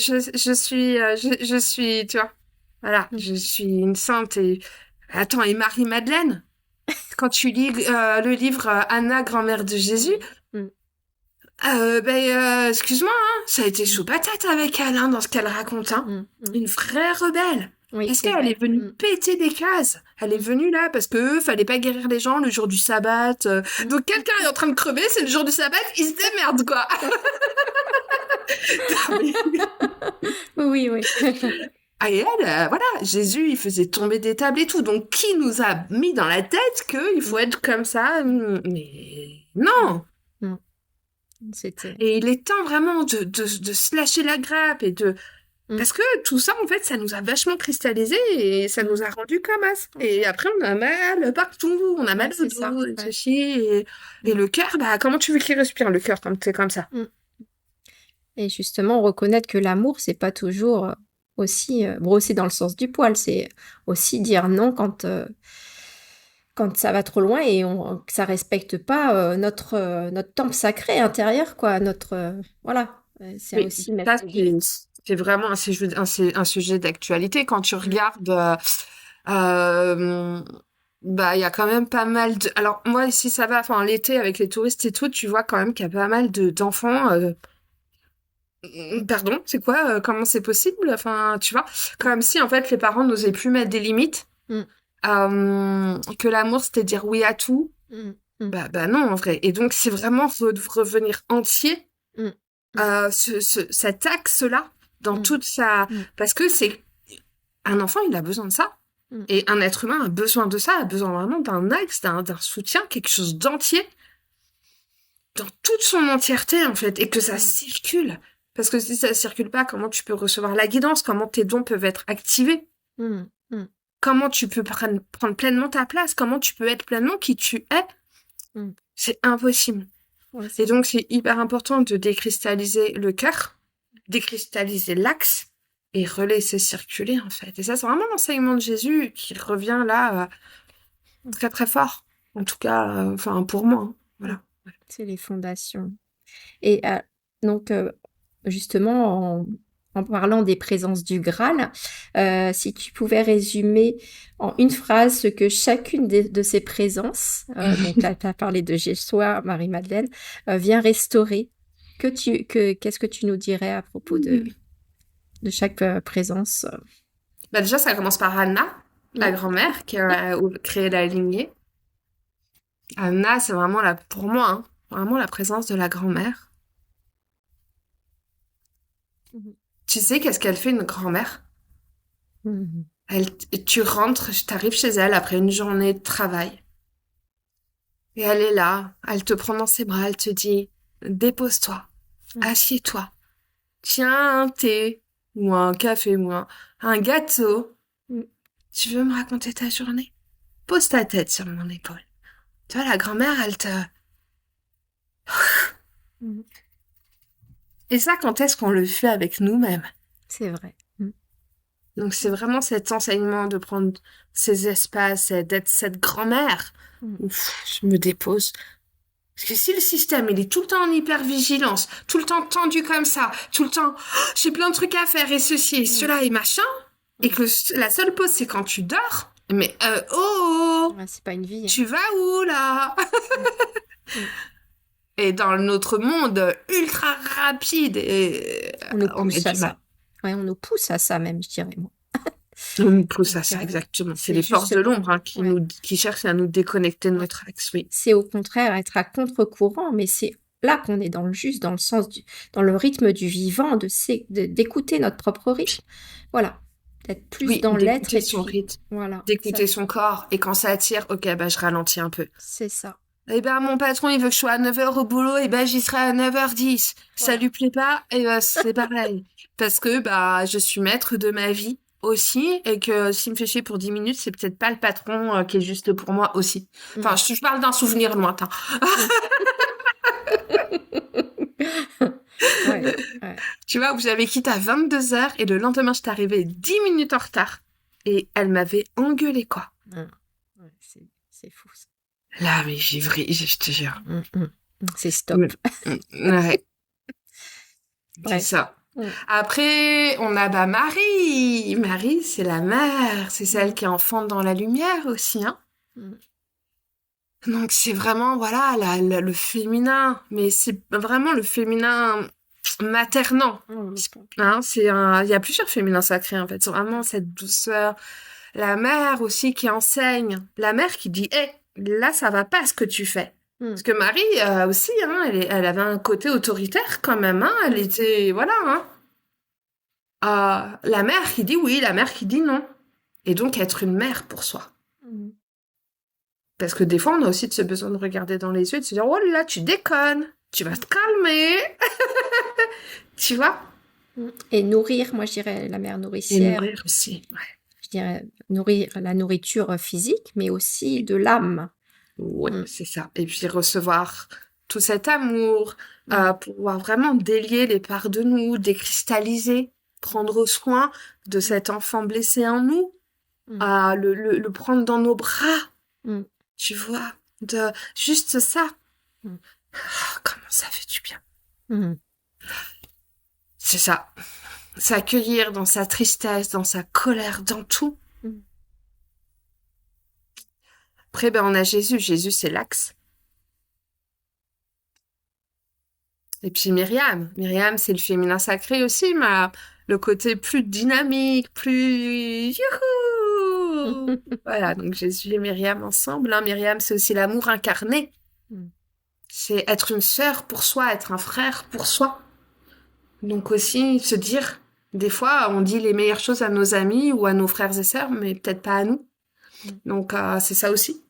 suis, tu vois, voilà, je suis une sainte et... Attends, et Marie-Madeleine, quand tu lis le livre Anna, grand-mère de Jésus, excuse-moi, ça a été chaud patate avec elle, dans ce qu'elle raconte, Une vraie rebelle. Oui, est-ce qu'elle est venue péter des cases? Elle est venue là parce que fallait pas guérir les gens le jour du sabbat. Donc quelqu'un est en train de crever, c'est le jour du sabbat, il se démerde, quoi. Oui, oui. Ah, et elle, voilà, Jésus, il faisait tomber des tables et tout. Donc, qui nous a mis dans la tête qu'il faut être comme ça? Mais non! Mm. C'était. Et il est temps vraiment de se lâcher la grappe et de... Mm. Parce que tout ça, en fait, ça nous a vachement cristallisé et ça nous a rendu comme as. Et après, on a mal partout, on a mal au C'est ça. dos, et Ouais. ceci. Et le cœur, bah, comment tu veux qu'il respire, le cœur, quand c'est comme ça? Mm. Et justement, reconnaître que l'amour, c'est pas toujours aussi brosser dans le sens du poil, c'est aussi dire non quand ça va trop loin et que ça respecte pas notre temple sacré intérieur, quoi. Voilà. C'est Mais aussi mettre ça, des limites. c'est vraiment un sujet d'actualité. Quand tu Mm. regardes, euh, bah, il y a quand même pas mal de... Alors, moi, ici, ça va, enfin, l'été, avec les touristes et tout, tu vois quand même qu'il y a pas mal d'enfants... Pardon, c'est quoi? Comment c'est possible? Enfin, tu vois, comme si, en fait, les parents n'osaient plus mettre des limites. Mm. Que l'amour, c'était dire oui à tout. Mm. Mm. Bah non, en vrai. Et donc, c'est vraiment revenir entier Mm. Mm. cet axe-là dans Mm. toute sa... Mm. Parce que c'est... Un enfant, il a besoin de ça. Mm. Et un être humain a besoin de ça, a besoin vraiment d'un axe, d'un soutien, quelque chose d'entier, dans toute son entièreté, en fait, et que ça circule. Parce que si ça circule pas, comment tu peux recevoir la guidance? Comment tes dons peuvent être activés? Mm. Mm. Comment tu peux prendre pleinement ta place? Comment tu peux être pleinement qui tu es? Mm. C'est impossible. Ouais, Et donc, c'est hyper important de décristalliser le cœur, décristalliser l'axe et relaisser circuler, en fait. Et ça, c'est vraiment l'enseignement de Jésus qui revient là très, très fort. En tout cas, enfin, pour moi. Hein. Voilà. c'est les fondations. Et donc, justement, en parlant des présences du Graal, si tu pouvais résumer en une phrase ce que chacune de ces présences, donc là, tu as parlé de Jésus, Marie-Madeleine, vient restaurer, qu'est-ce que tu nous dirais à propos de chaque présence? Bah, déjà, ça commence par Anna, la grand-mère, qui a créé la lignée. Anna, c'est vraiment pour moi, hein, vraiment la présence de la grand-mère. Mhm. Tu sais qu'est-ce qu'elle fait, une grand-mère? Mhm. Tu rentres, t'arrives chez elle après une journée de travail. Et elle est là, elle te prend dans ses bras, elle te dit, dépose-toi, assieds-toi, tiens un thé, ou un café, ou un gâteau. Mhm. Tu veux me raconter ta journée? Pose ta tête sur mon épaule. Tu vois, la grand-mère, elle te... Mhm. Et ça, quand est-ce qu'on le fait avec nous-mêmes? C'est vrai. Mhm. Donc, c'est vraiment cet enseignement de prendre ces espaces et d'être cette grand-mère. Mhm. Où, je me dépose. Parce que si le système, il est tout le temps en hypervigilance, tout le temps tendu comme ça, tout le temps, j'ai plein de trucs à faire et ceci et cela et machin, et que la seule pause, c'est quand tu dors, mais oh, Ouais, c'est pas une vie. Hein. tu vas où là? Mhm. Et dans notre monde ultra rapide, et On nous on pousse a à du mal. ça. Ouais, on nous pousse à ça même, je dirais moi. On nous pousse à Donc, ça, exactement. C'est c'est les forces de justement, l'ombre hein, ouais. qui cherchent à nous déconnecter de notre axe, oui. C'est au contraire être à contre-courant, mais c'est là qu'on est dans le juste, dans le sens dans le rythme du vivant, d'écouter notre propre rythme. Voilà, d'être plus Oui, dans l'être d'écouter et son puis rythme, voilà, d'écouter son corps. Et quand ça attire, ok, bah je ralentis un peu. c'est ça. Eh ben, mon patron, il veut que je sois à 9h au boulot, et ben, j'y serai à 9h10. Ça Voilà. lui plaît pas, et ben, c'est pareil. Parce que, bah, je suis maître de ma vie aussi, et que s'il me fait chier pour 10 minutes, c'est peut-être pas le patron qui est juste pour moi aussi. Enfin, Mm. je parle d'un souvenir lointain. Ouais, ouais. Tu vois, où j'avais quitté à 22h, et le lendemain, j'étais arrivée 10 minutes en retard. Et elle m'avait engueulé, quoi. Mm. Ouais, c'est fou ça. Là, mais j'ai vrillé, je te jure. Mm, mm. C'est stop. Ouais, c'est Ouais. ça. Mm. Après, on a bah Marie. Marie, c'est la mère. C'est celle qui est enfant dans la lumière aussi, hein. Mm. Donc c'est vraiment, voilà, le féminin. Mais c'est vraiment le féminin maternant. Mm. Hein, il y a plusieurs féminins sacrés, en fait. C'est vraiment cette douceur. La mère aussi qui enseigne. La mère qui dit, hé, là, ça va pas ce que tu fais. Mm. Parce que Marie aussi, hein, elle avait un côté autoritaire quand même. Hein, elle était, voilà. Hein. La mère qui dit oui, la mère qui dit non. Et donc être une mère pour soi. Mm. Parce que des fois, on a aussi ce besoin de regarder dans les yeux et de se dire, oh là, tu déconnes, tu vas te calmer. Tu vois? Mm. Et nourrir, moi je dirais la mère Et nourricière, nourrir aussi. Ouais. je dirais nourrir la nourriture physique, mais aussi de l'âme. Ouais, Mm. c'est ça. Et puis recevoir tout cet amour, Mm. pouvoir vraiment délier les parts de nous, décristalliser, prendre soin de cet enfant blessé en nous, Mm. le prendre dans nos bras, Mm. tu vois, de juste ça. Mm. Comment ça fait du bien. Mm. C'est ça. S'accueillir dans sa tristesse, dans sa colère, dans tout. Mm. Après, ben, on a Jésus. Jésus, c'est l'axe. Et puis Myriam. Myriam, c'est le féminin sacré aussi, mais le côté plus dynamique, plus youhou. Voilà, donc Jésus et Myriam ensemble. Hein. Myriam, c'est aussi l'amour incarné. Mm. C'est être une sœur pour soi, être un frère pour soi. Donc aussi se dire, des fois, on dit les meilleures choses à nos amis ou à nos frères et sœurs, mais peut-être pas à nous. Mm. Donc c'est ça aussi.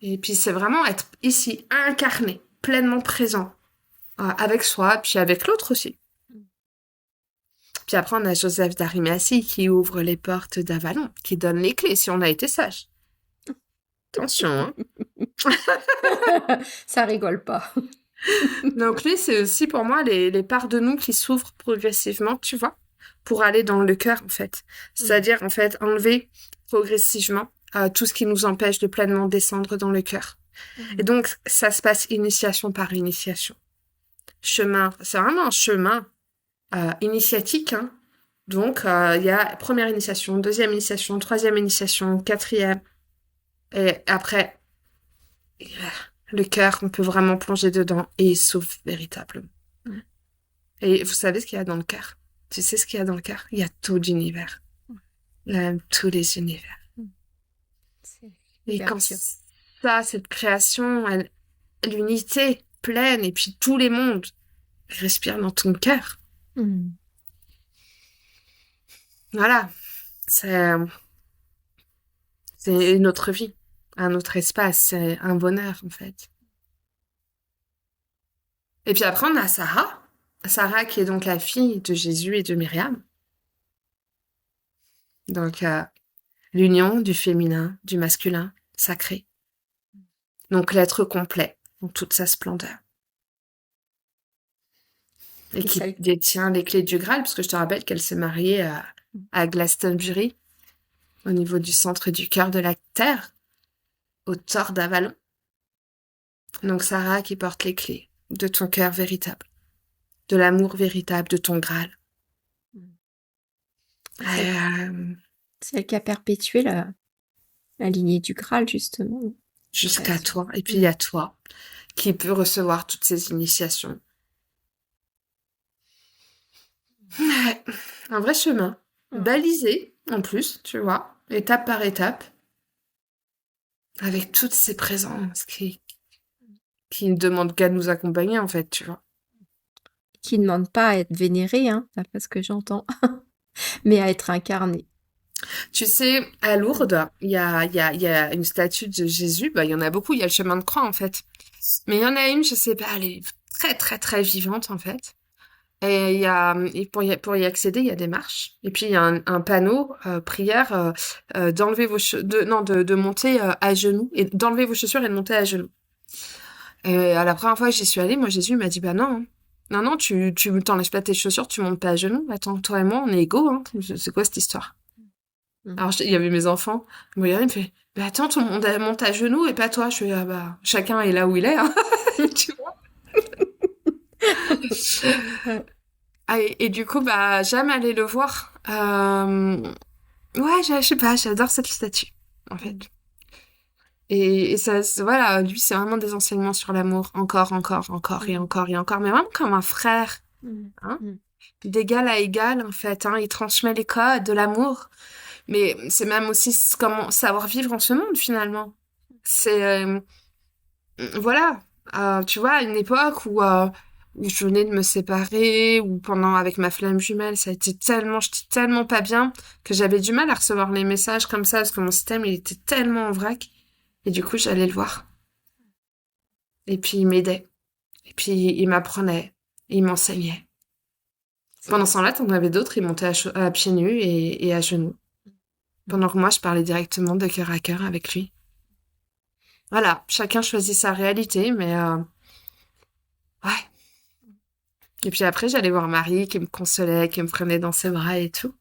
Et puis c'est vraiment être ici, incarné, pleinement présent, avec soi, puis avec l'autre aussi. Puis après, on a Joseph d'Arimathie qui ouvre les portes d'Avalon, qui donne les clés si on a été sage. Attention, hein. Ça rigole pas. Donc lui, c'est aussi pour moi les parts de nous qui s'ouvrent progressivement, tu vois, pour aller dans le cœur, en fait. C'est-à-dire, en fait, enlever progressivement tout ce qui nous empêche de pleinement descendre dans le cœur. Et donc, ça se passe initiation par initiation. Chemin, c'est vraiment un chemin initiatique, hein. Donc, il y a première initiation, deuxième initiation, troisième initiation, quatrième. Et après, le cœur, on peut vraiment plonger dedans et il s'ouvre véritablement. Mm. Et vous savez ce qu'il y a dans le cœur? Tu sais ce qu'il y a dans le cœur? Il y a tout l'univers. Il y a même tous les univers. Et quand ça, cette création, l'unité pleine et puis tous les mondes respirent dans ton cœur. Mm. Voilà. C'est notre vie, un autre espace, c'est un bonheur en fait. Et puis après, on a Sarah. Sarah qui est donc la fille de Jésus et de Myriam. Donc, l'union du féminin, du masculin, sacré. Donc, l'être complet, dans toute sa splendeur. Et qui détient les clés du Graal, parce que je te rappelle qu'elle s'est mariée à Glastonbury, au niveau du centre du cœur de la Terre, au Thor d'Avalon. Donc, Sarah qui porte les clés de ton cœur véritable, de l'amour véritable, de ton Graal. C'est elle qui a perpétué la lignée du Graal, justement. Jusqu'à toi. Et puis, il y a toi qui peut recevoir toutes ces initiations. Ouais. Un vrai chemin. Balisé, en plus, tu vois, étape par étape. Avec toutes ces présences qui ne demandent qu'à nous accompagner, en fait, tu vois. Qui ne demandent pas à être vénérés, hein, d'après ce que j'entends, mais à être incarnés. Tu sais, à Lourdes, il y a une statue de Jésus. Bah, il y en a beaucoup. Il y a le chemin de croix, en fait. Mais il y en a une, je sais pas, elle est très, très, très vivante, en fait. Et pour y accéder, il y a des marches. Et puis, il y a un panneau, prière, d'enlever de monter à genoux, et d'enlever vos chaussures et de monter à genoux. Et à la première fois que j'y suis allée, moi, Jésus m'a dit, bah non, hein. Non, tu t'enlèves pas tes chaussures, tu montes pas à genoux. Attends, toi et moi, on est égaux, hein. C'est quoi cette histoire? Alors, il y avait mes enfants. Ils me regardaient, ils me fait, bah attends, tout le monde monte à genoux et pas toi. Je fais, ah bah, chacun est là où il est, hein. Tu vois? Et du coup, bah, j'aime aller le voir. Ouais, je sais pas, j'adore cette statue, en fait. Et ça, voilà, lui, c'est vraiment des enseignements sur l'amour. Encore et encore et encore. Mais vraiment comme un frère, hein. D'égal à égal, en fait, hein. Il transmet les codes de l'amour. Mais c'est même aussi comment savoir vivre en ce monde, finalement. C'est Voilà. Tu vois, à une époque où je venais de me séparer, ou pendant avec ma flamme jumelle, ça a été tellement, j'étais tellement pas bien que j'avais du mal à recevoir les messages comme ça parce que mon système, il était tellement en vrac. Et du coup, j'allais le voir. Et puis, il m'aidait. Et puis, il m'apprenait. Il m'enseignait. Pendant ce temps-là, t'en avais d'autres, ils montaient à pieds nus et à genoux. Pendant que moi, je parlais directement de cœur à cœur avec lui. Voilà, chacun choisit sa réalité, mais ouais. Et puis après, j'allais voir Marie qui me consolait, qui me prenait dans ses bras et tout.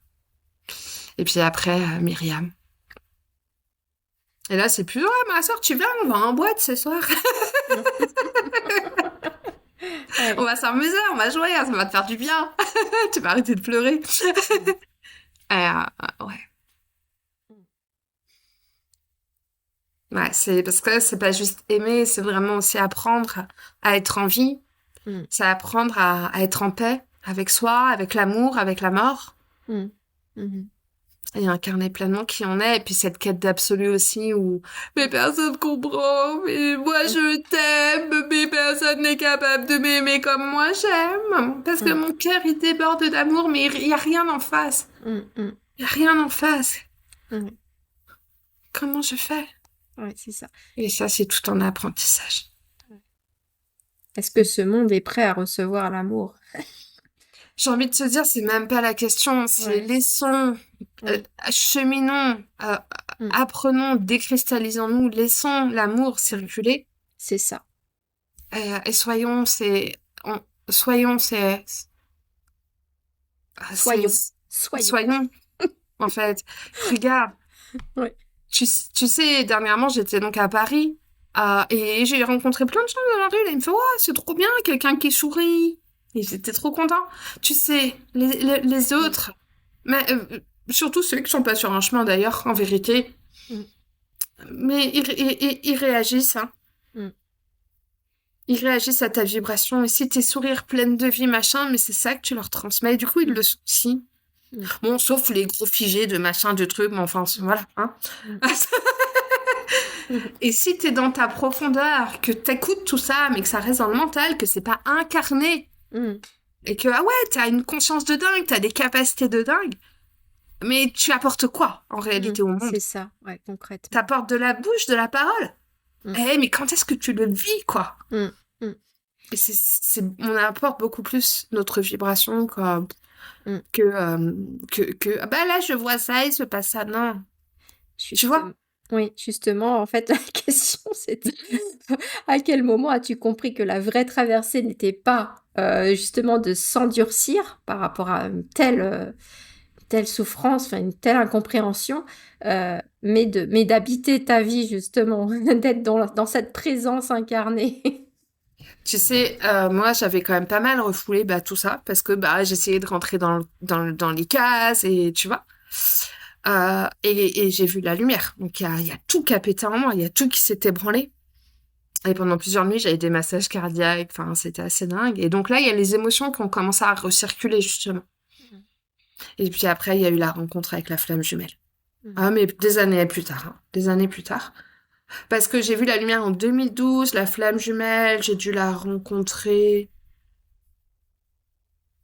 Et puis après, Myriam. Et là, c'est plus, ouais, ma soeur, tu viens, on va en boîte ce soir. On Ouais. va s'amuser, on va jouer, ça va te faire du bien. Tu vas arrêter de pleurer. Ouais. Ouais, c'est parce que c'est pas juste aimer, c'est vraiment aussi apprendre à être en vie. Mm. C'est apprendre à être en paix avec soi, avec l'amour, avec la mort. Mm. Mhm. Et incarner pleinement qui on est. Et puis cette quête d'absolu aussi où mais personne comprend, mais moi Mm. je t'aime, mais personne n'est capable de m'aimer comme moi j'aime. Parce que Mm. mon cœur il déborde d'amour, mais il y a rien en face. Mm. Mm. Il y a rien en face. Mm. Comment je fais? Ouais, c'est ça. Et ça, c'est tout un apprentissage. Est-ce que ce monde est prêt à recevoir l'amour? J'ai envie de te dire, c'est même pas la question, c'est Ouais. laissons, Oui. cheminons, Mm. apprenons, décristallisons-nous, laissons l'amour circuler. C'est ça. Et soyons, on- soyons, c'est, Soyons. Soyons. soyons, en fait. Regarde, Ouais. tu sais, dernièrement, j'étais donc à Paris, et j'ai rencontré plein de gens dans la rue, là, ils me font, ouais, c'est trop bien, quelqu'un qui sourit. Et j'étais trop content. Tu sais, les Mm. autres, mais, surtout ceux qui sont pas sur un chemin d'ailleurs, en vérité, Mm. mais ils réagissent, hein. Mm. Ils réagissent à ta vibration. Et si tes sourires pleines de vie, machin, mais c'est ça que tu leur transmets. Et du coup, ils Mm. le sont aussi. Mm. Bon, sauf les gros figés de machin, de trucs, mais enfin, voilà, hein. Mm. Mm. Et si t'es dans ta profondeur, que t'écoutes tout ça, mais que ça reste dans le mental, que c'est pas incarné, Mm. et que, ah ouais, t'as une conscience de dingue, t'as des capacités de dingue, mais tu apportes quoi, en Mm. réalité, au monde? C'est ça, ouais, concrètement. T'apportes de la bouche, de la parole. Mm. Eh, mais quand est-ce que tu le vis, quoi? Mm. Mm. Et on apporte beaucoup plus notre vibration, quoi, Mm. ah bah là, je vois ça, il se passe ça. Non. Tu vois? Justement. Oui, justement, en fait, la question, c'était à quel moment as-tu compris que la vraie traversée n'était pas justement de s'endurcir par rapport à une telle souffrance, enfin une telle incompréhension, mais d'habiter ta vie justement, d'être dans cette présence incarnée. Tu sais, moi, j'avais quand même pas mal refoulé bah, tout ça, parce que bah, j'essayais de rentrer dans les cases, et tu vois. Et j'ai vu la lumière. Donc, il y a tout qui a pété en moi, il y a tout qui s'est ébranlé. Et pendant plusieurs nuits, j'avais des massages cardiaques, enfin, c'était assez dingue. Et donc là, il y a les émotions qui ont commencé à recirculer, justement. Et puis après, il y a eu la rencontre avec la flamme jumelle. Ah, mais des années plus tard, hein. Des années plus tard. Parce que j'ai vu la lumière en 2012, la flamme jumelle, j'ai dû la rencontrer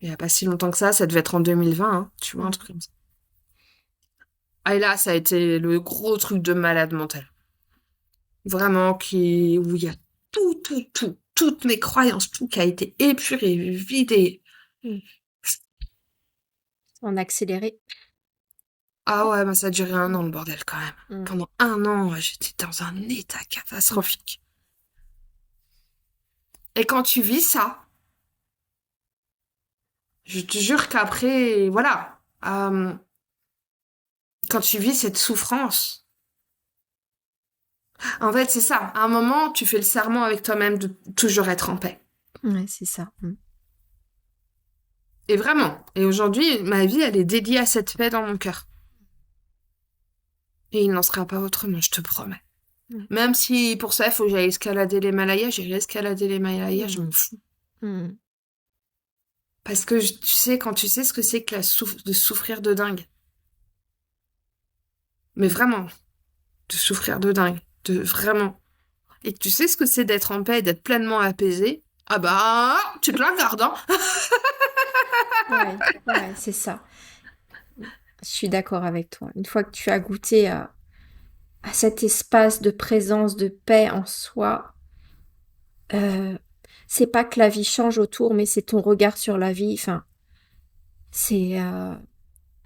il n'y a pas si longtemps que ça devait être en 2020, hein, tu vois, un truc comme ça. Ah, et là, ça a été le gros truc de malade mental. Vraiment, où il y a toutes mes croyances, tout qui a été épuré, vidé. En accéléré. Ah ouais, mais ça a duré 1 an, le bordel, quand même. Mm. Pendant 1 an, j'étais dans un état catastrophique. Et quand tu vis ça, je te jure qu'après, voilà, quand tu vis cette souffrance, en fait, c'est ça. À un moment, tu fais le serment avec toi-même de toujours être en paix. Ouais, c'est ça. Mm. Et vraiment. Et aujourd'hui, ma vie, elle est dédiée à cette paix dans mon cœur. Et il n'en sera pas autrement, je te promets. Mm. Même si pour ça, il faut que j'aille escalader l'Himalaya, j'irai escalader l'Himalaya, je m'en fous. Mm. Parce que tu sais, quand tu sais ce que c'est que de souffrir de dingue. Mais vraiment, de souffrir de dingue. De vraiment. et que tu sais ce que c'est d'être en paix et d'être pleinement apaisé, ah bah, tu te la gardes, hein. Ouais, c'est ça. Je suis d'accord avec toi. Une fois que tu as goûté à cet espace de présence, de paix en soi, euh, c'est pas que la vie change autour, mais c'est ton regard sur la vie. Enfin, c'est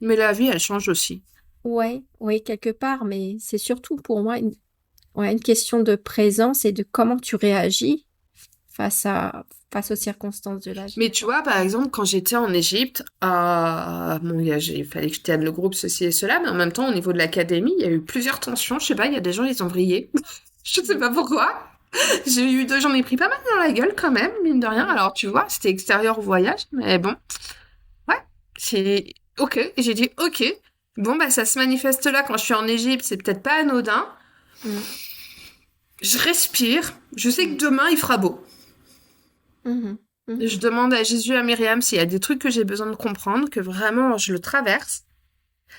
Mais la vie, elle change aussi. ouais, oui, quelque part, mais c'est surtout pour moi une question de présence et de comment tu réagis face face aux circonstances de la vie. Mais tu vois, par exemple, quand j'étais en Égypte, bon, il fallait que je tienne le groupe, ceci et cela, mais en même temps, au niveau de l'académie, il y a eu plusieurs tensions. Je sais pas, il y a des gens, ils ont vrillé. Je sais pas pourquoi. J'en ai pris pas mal dans la gueule quand même, mine de rien. Alors, tu vois, c'était extérieur au voyage, mais bon. Ouais, c'est ok. Et j'ai dit ok. Bon, bah, ça se manifeste là quand je suis en Égypte, c'est peut-être pas anodin. Mm. Je respire. Je sais que demain, il fera beau. Mhm. Mhm. Je demande à Jésus, à Myriam, s'il y a des trucs que j'ai besoin de comprendre, que vraiment je le traverse.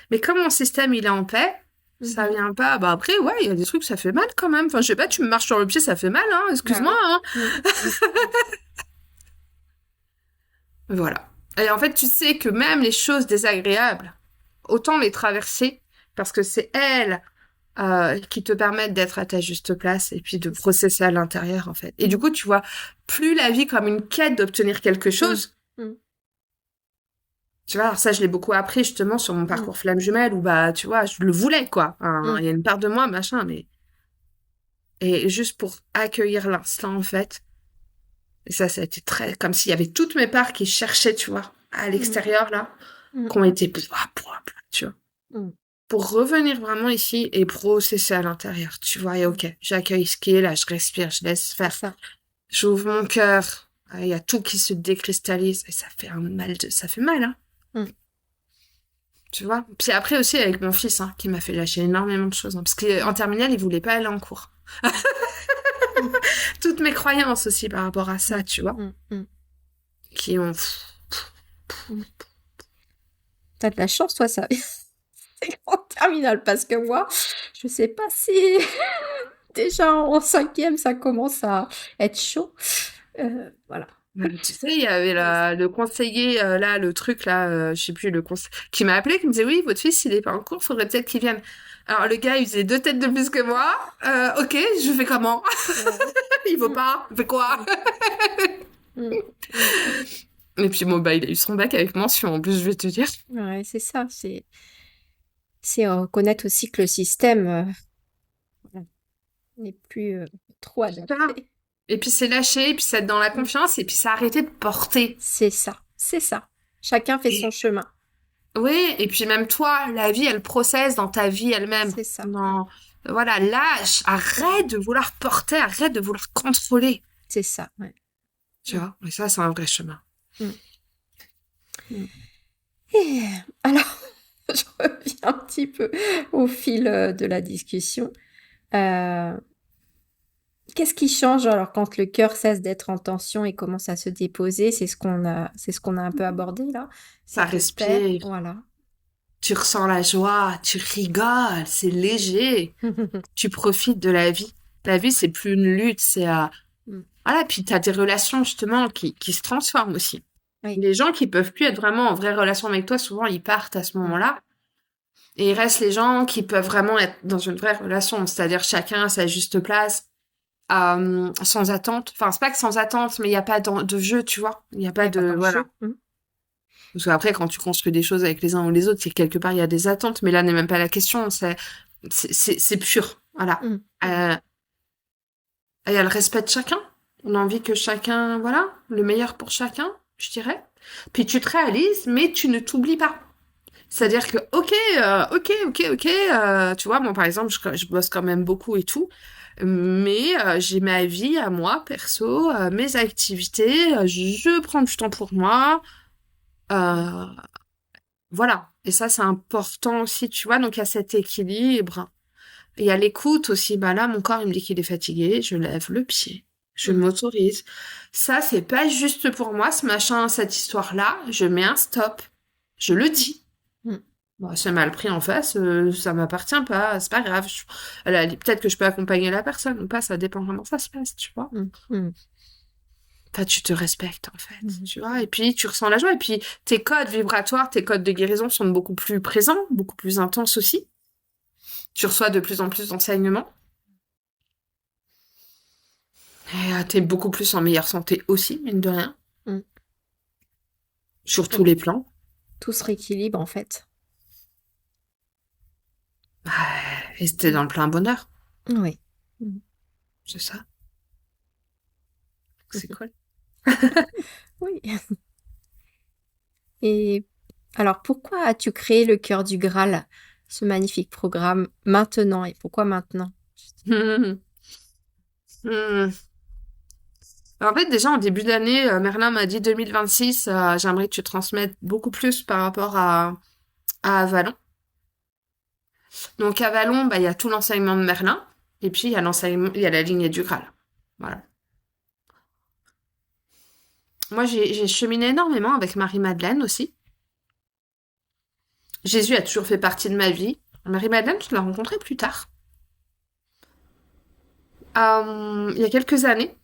Mais comme mon système, il est en paix, ça Mhm. vient pas. Bah après, ouais, il y a des trucs, ça fait mal quand même. Enfin, je sais pas, tu me marches sur le pied, ça fait mal, hein. Bah Excuse-moi, oui. hein. Mm. Mm. Voilà. Et en fait, tu sais que même les choses désagréables, autant les traverser, parce que c'est elles qui te permettent d'être à ta juste place et puis de C'est ça. processer à l'intérieur, en fait. Et du Mm. coup, tu vois plus la vie comme une quête d'obtenir quelque Mm. chose. Mm. Tu vois, alors ça, je l'ai beaucoup appris justement sur mon Mm. parcours flamme jumelle où, bah, tu vois, je le voulais, quoi. Mm. Il y a une part de moi, machin, mais. Et juste pour accueillir l'instant, en fait. Et ça a été très. Comme s'il y avait toutes mes parts qui cherchaient, tu vois, à Mm. l'extérieur, là, Mm. qui ont été. Tu vois. Mm. Pour revenir vraiment ici et processer à l'intérieur, tu vois, et ok, j'accueille ce qui est là, je respire, je laisse C'est faire. ça. J'ouvre mon cœur. Il y a tout qui se décristallise et ça fait ça fait mal, hein. Mm. Tu vois. Puis après aussi avec mon fils, hein, qui m'a fait lâcher énormément de choses, hein, parce qu'en terminale, il voulait pas aller en cours. Mm. Toutes mes croyances aussi par rapport à ça, tu vois, Mm. Mm. qui ont... Mm. T'as de la chance, toi, ça. C'est en terminale, parce que moi, je sais pas si déjà en cinquième, ça commence à être chaud. Voilà. Tu sais, il y avait le conseiller, là, le truc, là, je sais plus, le conseiller, qui m'a appelé, qui me disait, oui, votre fils, il est pas en cours, faudrait peut-être qu'il vienne. Alors, le gars, il faisait 2 têtes de plus que moi. Ok, je fais comment? Ouais. Il veut Mm. pas? Il fait quoi? Mm. Mm. Et puis, bon, bah, il a eu son bac avec mention, en plus, je vais te dire. Ouais, c'est ça. C'est reconnaître aussi que le système voilà, n'est plus trop Ça. adapté. Et puis, c'est lâcher, et puis, c'est être dans la Mm. confiance, et puis, c'est arrêter de porter. C'est ça. C'est ça. Chacun fait son Et, chemin. oui, et puis même toi, la vie, elle processe dans ta vie elle-même. C'est ça. Dans, voilà, lâche, arrête de vouloir porter, arrête de vouloir contrôler. C'est ça. Ouais. Tu vois, et ça, c'est un vrai chemin. Mm. Mm. Et alors, je reviens un petit peu au fil de la discussion. Euh, Qu'est-ce qui change alors quand le cœur cesse d'être en tension et commence à se déposer? C'est ce qu'on a un peu abordé là. Ça Cette paix, respire, voilà. tu ressens la joie, tu rigoles, c'est léger, tu profites de la vie. La vie, c'est plus une lutte, c'est Mm. voilà, puis t'as des relations justement qui se transforment aussi. Oui. Les gens qui peuvent plus être vraiment en vraie relation avec toi, souvent ils partent à ce moment-là. Et il reste les gens qui peuvent vraiment être dans une vraie relation, c'est-à-dire chacun à sa juste place, sans attente. Enfin, c'est pas que sans attente, mais il n'y a pas de jeu, tu vois. Il n'y a Il n'y pas a pas de... Voilà. d'enjeu. Mm. Parce qu'après, quand tu construis des choses avec les uns ou les autres, c'est que quelque part, il y a des attentes, mais là n'est même pas la question, c'est pur. Voilà. Mm. Euh, il y a le respect de chacun. On a envie que chacun, voilà, le meilleur pour chacun, je dirais. Puis tu te réalises, mais tu ne t'oublies pas. C'est-à-dire que, ok, tu vois, moi, par exemple, je bosse quand même beaucoup et tout, mais j'ai ma vie à moi, perso, mes activités, je prends du temps pour moi, euh, voilà. Et ça, c'est important aussi, tu vois, donc il y a cet équilibre. Et il y a l'écoute aussi, bah là, mon corps, il me dit qu'il est fatigué, je lève le pied, je Mm. m'autorise. Ça, c'est pas juste pour moi, ce machin, cette histoire-là, je mets un stop, je le dis. Mm. Bon, si elle m'a le pris en face, ça m'appartient pas, c'est pas grave. Peut-être que je peux accompagner la personne ou pas, ça dépend comment ça se passe, tu vois. Mm, mm, Enfin, tu te respectes, en fait, mm. tu vois. Et puis, tu ressens la joie. Et puis, tes codes vibratoires, tes codes de guérison sont beaucoup plus présents, beaucoup plus intenses aussi. Tu reçois de plus en plus d'enseignements. Et t'es beaucoup plus en meilleure santé aussi, mine de rien. Mm. Sur tous Donc, les plans. tout se rééquilibre en fait. Bah, et c'était dans le plein bonheur. Oui. Mm. C'est ça. C'est cool. Oui. Et alors, pourquoi as-tu créé le Cœur du Graal, ce magnifique programme, maintenant? Et pourquoi maintenant? Hmm. En fait, déjà, en début d'année, Merlin m'a dit 2026, j'aimerais que tu transmettes beaucoup plus par rapport à Avalon. Donc, Avalon, bah, il y a tout l'enseignement de Merlin. Et puis, il y a l'enseignement, il y a la lignée du Graal. Voilà. Moi, j'ai cheminé énormément avec Marie-Madeleine aussi. Jésus a toujours fait partie de ma vie. Marie-Madeleine, je l'ai rencontrée plus tard. Il y a quelques années.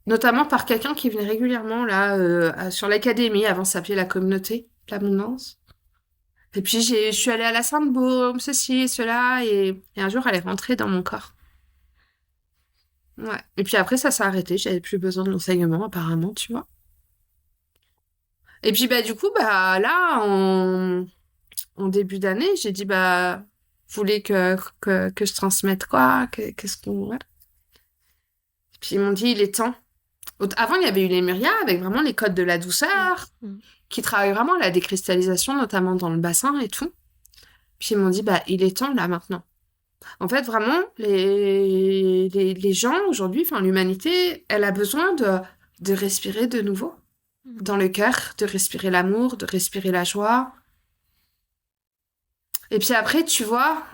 Notamment par quelqu'un qui venait régulièrement là sur l'académie, avant ça s'appelait la communauté, l'abondance. Et puis je suis allée à la Sainte-Baume, ceci, cela, et un jour elle est rentrée dans mon corps. Ouais. Et puis après ça s'est arrêté, j'avais plus besoin de l'enseignement apparemment, tu vois. Et puis bah du coup bah là en début d'année, j'ai dit bah vous voulez que je transmette quoi, qu'est-ce qu'on ouais. Puis ils m'ont dit il est temps. Avant, il y avait eu les Myria avec vraiment les codes de la Mm, douceur, mm. qui travaillent vraiment la décristallisation, notamment dans le bassin et tout. Puis ils m'ont dit, bah, il est temps là maintenant. En fait, vraiment, les gens aujourd'hui, enfin l'humanité, elle a besoin de respirer de nouveau Mm. dans le cœur, de respirer l'amour, de respirer la joie. Et puis après, tu vois,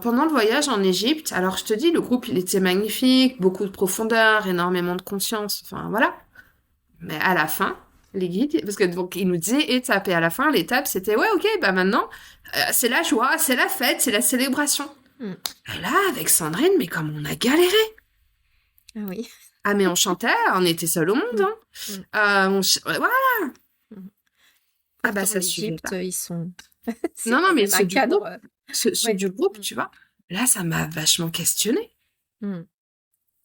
pendant le voyage en Égypte, alors je te dis, le groupe, il était magnifique, beaucoup de profondeur, énormément de conscience, enfin voilà. Mais à la fin, les guides, parce que donc ils nous disaient étape, et à la fin, l'étape, c'était ouais, ok, bah maintenant, c'est la joie, c'est la fête, c'est la célébration. Mm. Et là, avec Sandrine, mais comme on a galéré. Ah oui. Ah, mais on chantait, on était seuls au monde, Mm, hein. mm, Voilà. mm. Ah bah Pourtant, ça suivait l'Égypte, pas. ils sont. C'est Non, non, quand mais même un ceux du cadre. groupe, ceux Ouais. du groupe, tu vois, là, ça m'a vachement questionnée. Mm.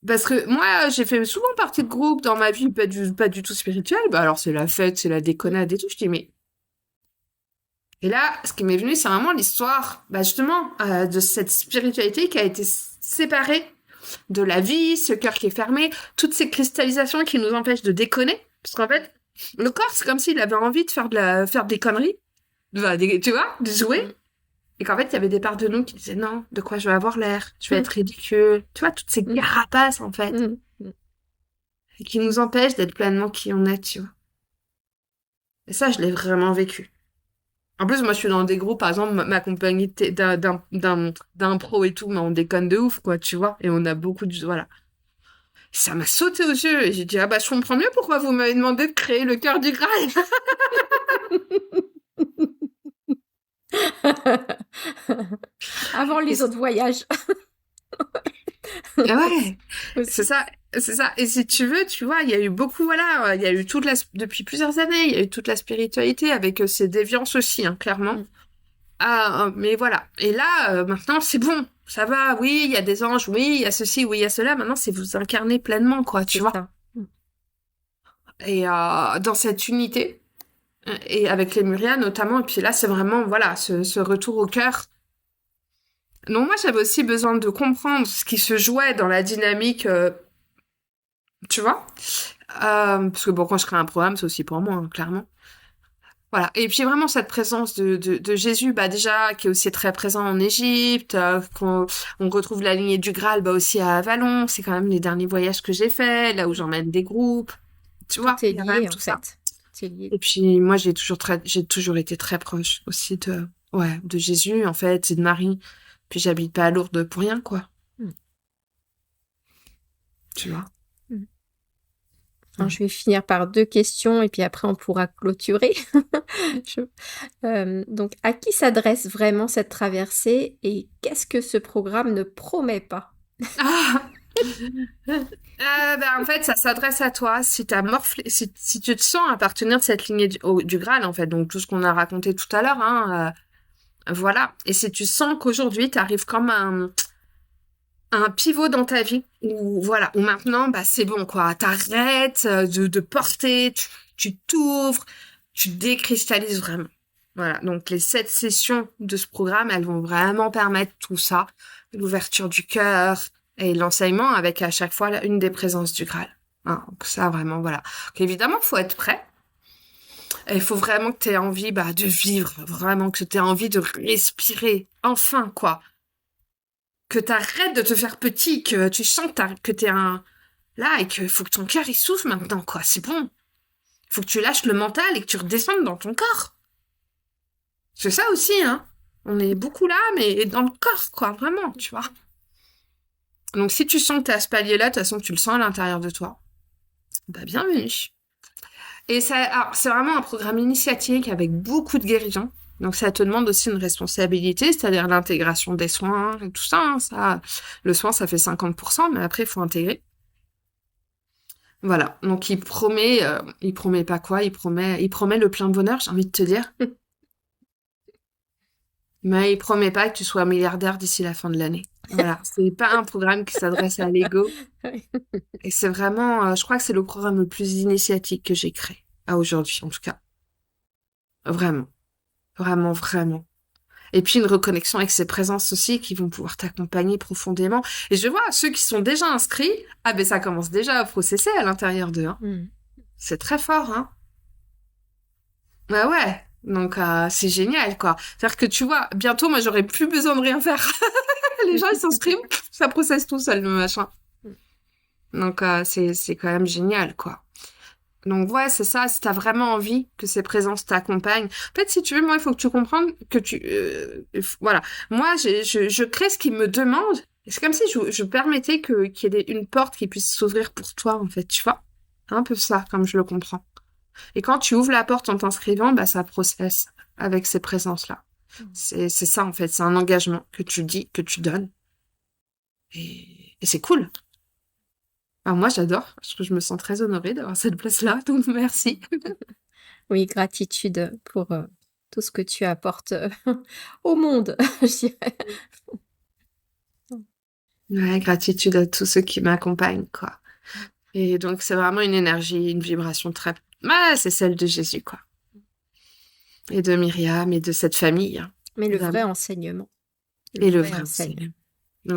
Parce que moi, j'ai fait souvent partie de groupes dans ma vie, pas du tout spirituel. Bah alors c'est la fête, c'est la Mm. déconnade et tout. Je dis, mais et là, ce qui m'est venu, c'est vraiment l'histoire, bah justement, de cette spiritualité qui a été séparée de la vie, ce cœur qui est fermé, toutes ces cristallisations qui nous empêchent de déconner. Parce qu'en fait, le corps, c'est comme s'il avait envie de faire des conneries, tu vois, de jouer. Mm. Et qu'en fait, il y avait des parts de nous qui disaient non, de quoi je vais avoir l'air, je vais Mm. être ridicule. Tu vois, toutes ces Mm. carapaces, en fait, Mm. Mm. et qui nous empêchent d'être pleinement qui on est, tu vois. Et ça, je l'ai vraiment vécu. En plus, moi, je suis dans des groupes, par exemple, ma compagnie d'un pro et tout, mais on déconne de ouf, quoi, tu vois. Et on a beaucoup de, voilà. Ça m'a sauté aux yeux et j'ai dit, ah bah, je comprends mieux pourquoi vous m'avez demandé de créer le cœur du Graal. Avant Et les autres voyages ouais, c'est aussi. ça, c'est ça. Et si tu veux, tu vois, il y a eu beaucoup, voilà, il y a eu depuis plusieurs années, il y a eu toute la spiritualité avec ses déviances aussi, hein, clairement. Mm. Ah, mais voilà. Et là, maintenant, c'est bon. Ça va, oui, il y a des anges, oui, il y a ceci, oui, il y a cela. Maintenant, c'est vous incarner pleinement, quoi, tu C'est vois. ça. Mm. Et dans cette unité, et avec les Myriades notamment, et puis là, c'est vraiment, voilà, ce retour au cœur. Donc moi, j'avais aussi besoin de comprendre ce qui se jouait dans la dynamique, tu vois. Parce que bon, quand je crée un programme, c'est aussi pour moi, hein, clairement. Voilà. Et puis vraiment cette présence de Jésus, bah déjà, qui est aussi très présent en Égypte, qu'on on retrouve la lignée du Graal, bah aussi à Avalon, c'est quand même les derniers voyages que j'ai faits, là où j'emmène des groupes, tu vois, Tout est il y a quand même lié en tout ça. fait. C'est lié. Et puis moi, j'ai toujours été très proche aussi de Jésus, en fait, et de Marie. Puis j'habite pas à Lourdes pour rien, quoi, Mm. tu vois. Mm. Alors, je vais finir par 2 questions et puis après on pourra clôturer. Je donc à qui s'adresse vraiment cette traversée et qu'est-ce que ce programme ne promet pas? Ah en fait, ça s'adresse à toi. Si t'as morflé, si tu te sens appartenir de cette lignée du Graal, en fait, donc tout ce qu'on a raconté tout à l'heure, hein, voilà. Et si tu sens qu'aujourd'hui, t'arrives comme un pivot dans ta vie, où voilà, où maintenant, bah c'est bon, quoi. T'arrêtes de porter, tu t'ouvres, tu décristallises vraiment. Voilà. Donc les 7 sessions de ce programme, elles vont vraiment permettre tout ça, l'ouverture du cœur et l'enseignement avec à chaque fois une des présences du Graal. Hein, donc ça vraiment voilà. Donc, évidemment, faut être prêt. Et il faut vraiment que tu aies envie de vivre, vraiment que tu aies envie de respirer, enfin quoi. Que tu arrêtes de te faire petit, que tu sens que t'es un là et que faut que ton cœur il souffle maintenant quoi. C'est bon. Faut que tu lâches le mental et que tu redescendes dans ton corps. C'est ça aussi hein. On est beaucoup là mais dans le corps quoi, vraiment, tu vois. Donc si tu sens que t'es à ce palier-là, de toute façon tu le sens à l'intérieur de toi. Bah bienvenue. Et ça, alors, c'est vraiment un programme initiatique avec beaucoup de guérison. Donc ça te demande aussi une responsabilité, c'est-à-dire l'intégration des soins et tout ça, hein, ça. Le soin, ça fait 50%, mais après, il faut intégrer. Voilà. Donc il promet pas quoi, il promet le plein bonheur, j'ai envie de te dire. Mais il promet pas que tu sois milliardaire d'ici la fin de l'année. Voilà. C'est pas un programme qui s'adresse à l'ego. Et c'est vraiment, je crois que c'est le programme le plus initiatique que j'ai créé. À aujourd'hui, en tout cas. Vraiment. Vraiment, vraiment. Et puis une reconnexion avec ces présences aussi qui vont pouvoir t'accompagner profondément. Et je vois ceux qui sont déjà inscrits, ah ben ça commence déjà à processer à l'intérieur d'eux. Hein. Mmh. C'est très fort, hein. Ouais, ouais. Donc c'est génial, quoi. C'est-à-dire que tu vois, bientôt moi j'aurai plus besoin de rien faire. Les gens ils s'inscrivent, ça processe tout seul le machin. Donc c'est quand même génial, quoi. Donc ouais, c'est ça, si t'as vraiment envie que ces présences t'accompagnent. En fait, si tu veux, moi, il faut que tu comprennes que voilà. Moi, je crée ce qu'ils me demandent. Et c'est comme si je permettais qu'il y ait une porte qui puisse s'ouvrir pour toi, en fait, tu vois. C'est un peu ça, comme je le comprends. Et quand tu ouvres la porte en t'inscrivant, bah ça processe avec ces présences-là. C'est ça, en fait, c'est un engagement que tu dis, que tu donnes. Et c'est cool. Alors moi, j'adore, parce que je me sens très honorée d'avoir cette place-là, donc merci. Oui, gratitude pour, tout ce que tu apportes, au monde, je dirais. Ouais, gratitude à tous ceux qui m'accompagnent, quoi. Et donc, c'est vraiment une énergie, une vibration très... Ah, c'est celle de Jésus, quoi. Et de Myriam et de cette famille, hein. Mais le vrai Vraiment. enseignement, le Et le vrai vrai enseignement. enseignement.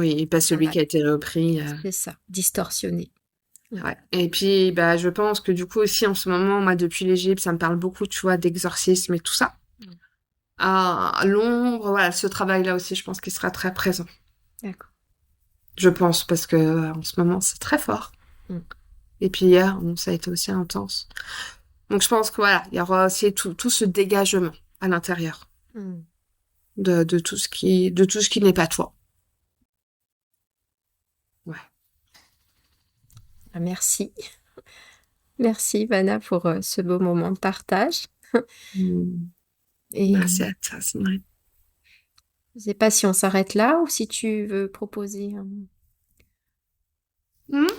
Oui, et pas celui Voilà, qui a été repris. c'est ça, distorsionné. Ouais. Et puis, je pense que du coup aussi, en ce moment, moi, depuis l'Égypte, ça me parle beaucoup, tu vois, d'exorcisme et tout ça. À l'ombre, voilà, ce travail-là aussi, je pense qu'il sera très présent. D'accord. Je pense, parce que en ce moment, c'est très fort. Mmh. Et puis hier, ça a été aussi intense. Donc je pense que voilà, il y aura aussi tout ce dégagement à l'intérieur Mmh. de tout ce qui n'est pas toi. Ouais. Ah merci. Merci Vanna pour, ce beau moment de partage Mm. et Merci à toi, Sandrine. je sais pas si on s'arrête là ou si tu veux proposer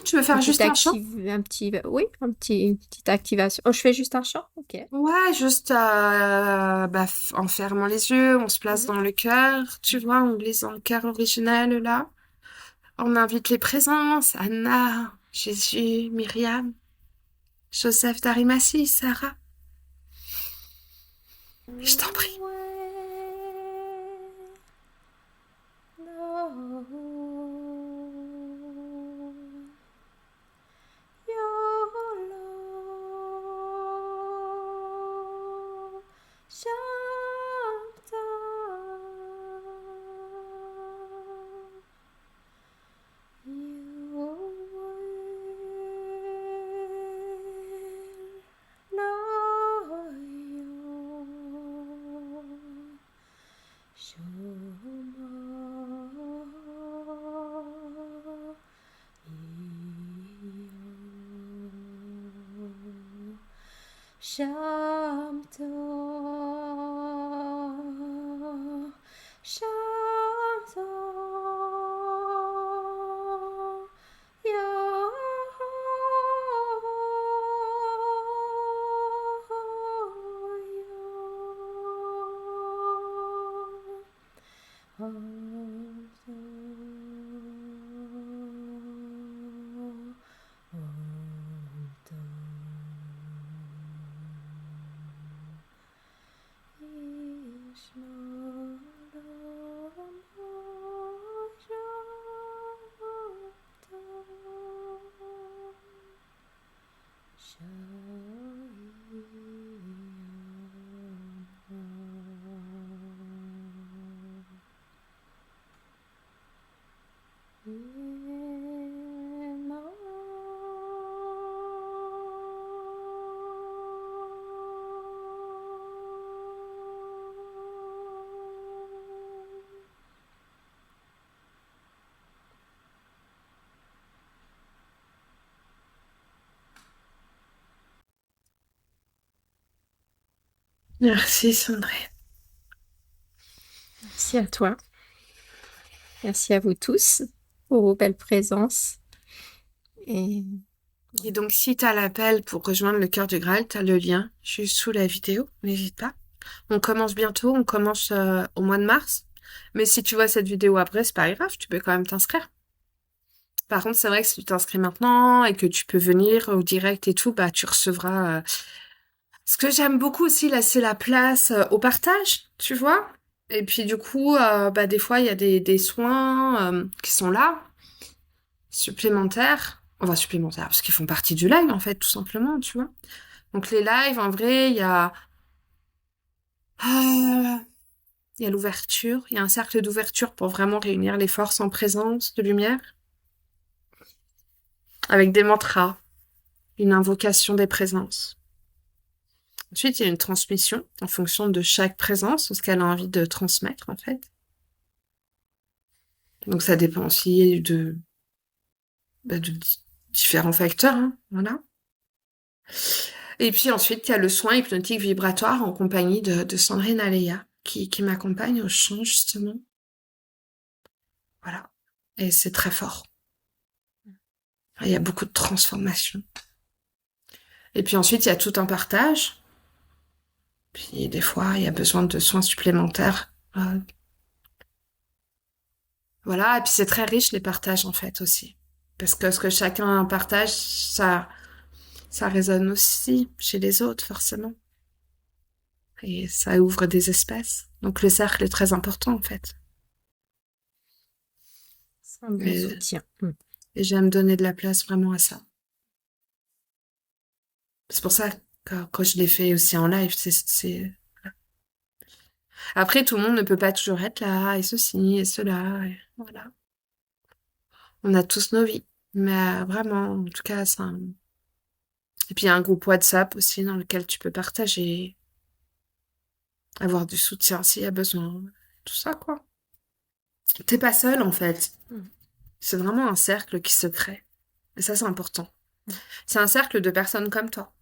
Tu veux faire juste un chant? un petit oui, une petite activation. Oh, je fais juste un chant? OK. Ouais, juste en fermant les yeux, on se place Mmh. dans le cœur, tu vois, on glisse dans le cœur original là. On invite les présences, Anna, Jésus, Myriam, Joseph d'Arimathie, Sarah. Je t'en prie. Shanto, Shanto, Merci Sandrine. Merci à toi. Merci à vous tous pour vos belles présences. Et Et donc, si t'as l'appel pour rejoindre le Cœur du Graal, t'as le lien juste sous la vidéo. N'hésite pas. On commence bientôt. On commence au mois de mars. Mais si tu vois cette vidéo après, c'est pas grave. Tu peux quand même t'inscrire. Par contre, c'est vrai que si tu t'inscris maintenant et que tu peux venir au direct et tout, bah, tu recevras... Ce que j'aime beaucoup aussi, là, c'est la place au partage, tu vois. Et puis, du coup, bah, des fois, il y a des soins qui sont là, supplémentaires. Enfin, supplémentaires, parce qu'ils font partie du live, en fait, tout simplement, tu vois. Donc, les lives, en vrai, euh, il y a l'ouverture. Il y a un cercle d'ouverture pour vraiment réunir les forces en présence de lumière. Avec des mantras, une invocation des présences. Ensuite, il y a une transmission en fonction de chaque présence, ce qu'elle a envie de transmettre, en fait. Donc, ça dépend aussi de différents facteurs, hein, voilà. Et puis ensuite, il y a le soin hypnotique vibratoire en compagnie de Sandrine Aleya, qui m'accompagne au chant, justement. Voilà. Et c'est très fort. Il y a beaucoup de transformation. Et puis ensuite, il y a tout un partage. Puis des fois, il y a besoin de soins supplémentaires. Voilà, et puis c'est très riche les partages en fait aussi. Parce que ce que chacun partage, ça résonne aussi chez les autres forcément. Et ça ouvre des espaces. Donc le cercle est très important en fait. c'est un bon Et, soutien. et j'aime donner de la place vraiment à ça. C'est pour ça que quand je l'ai fait aussi en live, Après, tout le monde ne peut pas toujours être là, et ceci, et cela, et voilà. On a tous nos vies. Mais vraiment, en tout cas, ça... Et puis il y a un groupe WhatsApp aussi dans lequel tu peux partager, avoir du soutien s'il y a besoin, tout ça, quoi. T'es pas seul, en fait. C'est vraiment un cercle qui se crée. Et ça, c'est important. C'est un cercle de personnes comme toi.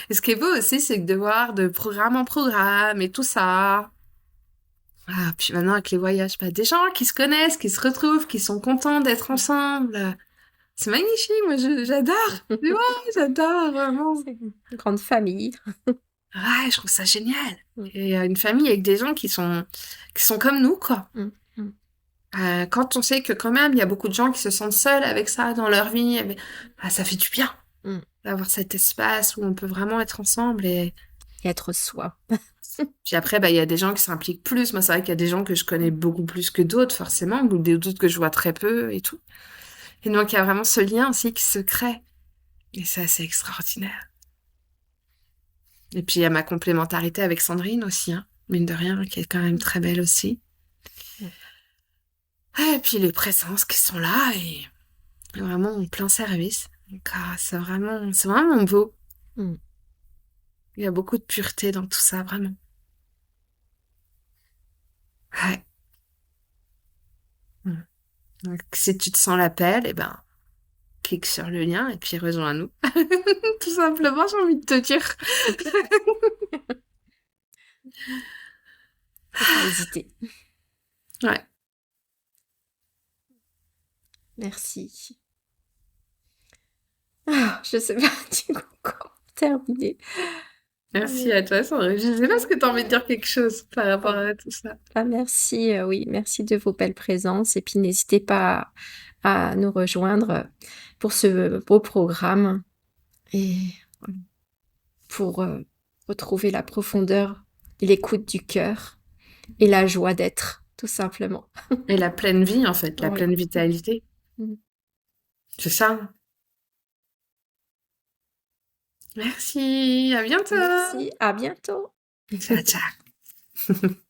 Et ce qui est beau aussi, c'est que de voir de programme en programme et tout ça. Ah, puis maintenant, avec les voyages, bah, des gens qui se connaissent, qui se retrouvent, qui sont contents d'être ensemble. C'est magnifique, moi, j'adore. Tu vois, j'adore, vraiment. C'est une grande famille. Ouais, je trouve ça génial. Et une famille avec des gens qui sont comme nous, quoi. Quand on sait que quand même, il y a beaucoup de gens qui se sentent seuls avec ça dans leur vie, bah, ça fait du bien d'avoir cet espace où on peut vraiment être ensemble. Et Et être soi. puis après, bah, il y a des gens qui s'impliquent plus. Moi, c'est vrai qu'il y a des gens que je connais beaucoup plus que d'autres, forcément, ou d'autres que je vois très peu et tout. Et donc, il y a vraiment ce lien aussi qui se crée. Et ça, c'est extraordinaire. Et puis, il y a ma complémentarité avec Sandrine aussi, hein, mine de rien, qui est quand même très belle aussi. Et puis, les présences qui sont là et vraiment en plein service. Donc, c'est vraiment beau. Il y a beaucoup de pureté dans tout ça, vraiment. Ouais. Donc, si tu te sens l'appel, eh ben, clique sur le lien et puis rejoins-nous. Tout simplement, j'ai envie de te dire. Faut pas hésiter. Ouais. Merci. Je sais pas du coup comment terminer. Merci à toi, Sandrine. Je sais pas ce que tu as envie de dire quelque chose par rapport à tout ça. Merci, oui, merci de vos belles présences et puis n'hésitez pas à nous rejoindre pour ce beau programme et pour retrouver la profondeur et l'écoute du cœur et la joie d'être, tout simplement. Et la pleine vie, en fait, la Oui. pleine vitalité. C'est ça. Merci, à bientôt. Merci, à bientôt. Ciao, ciao.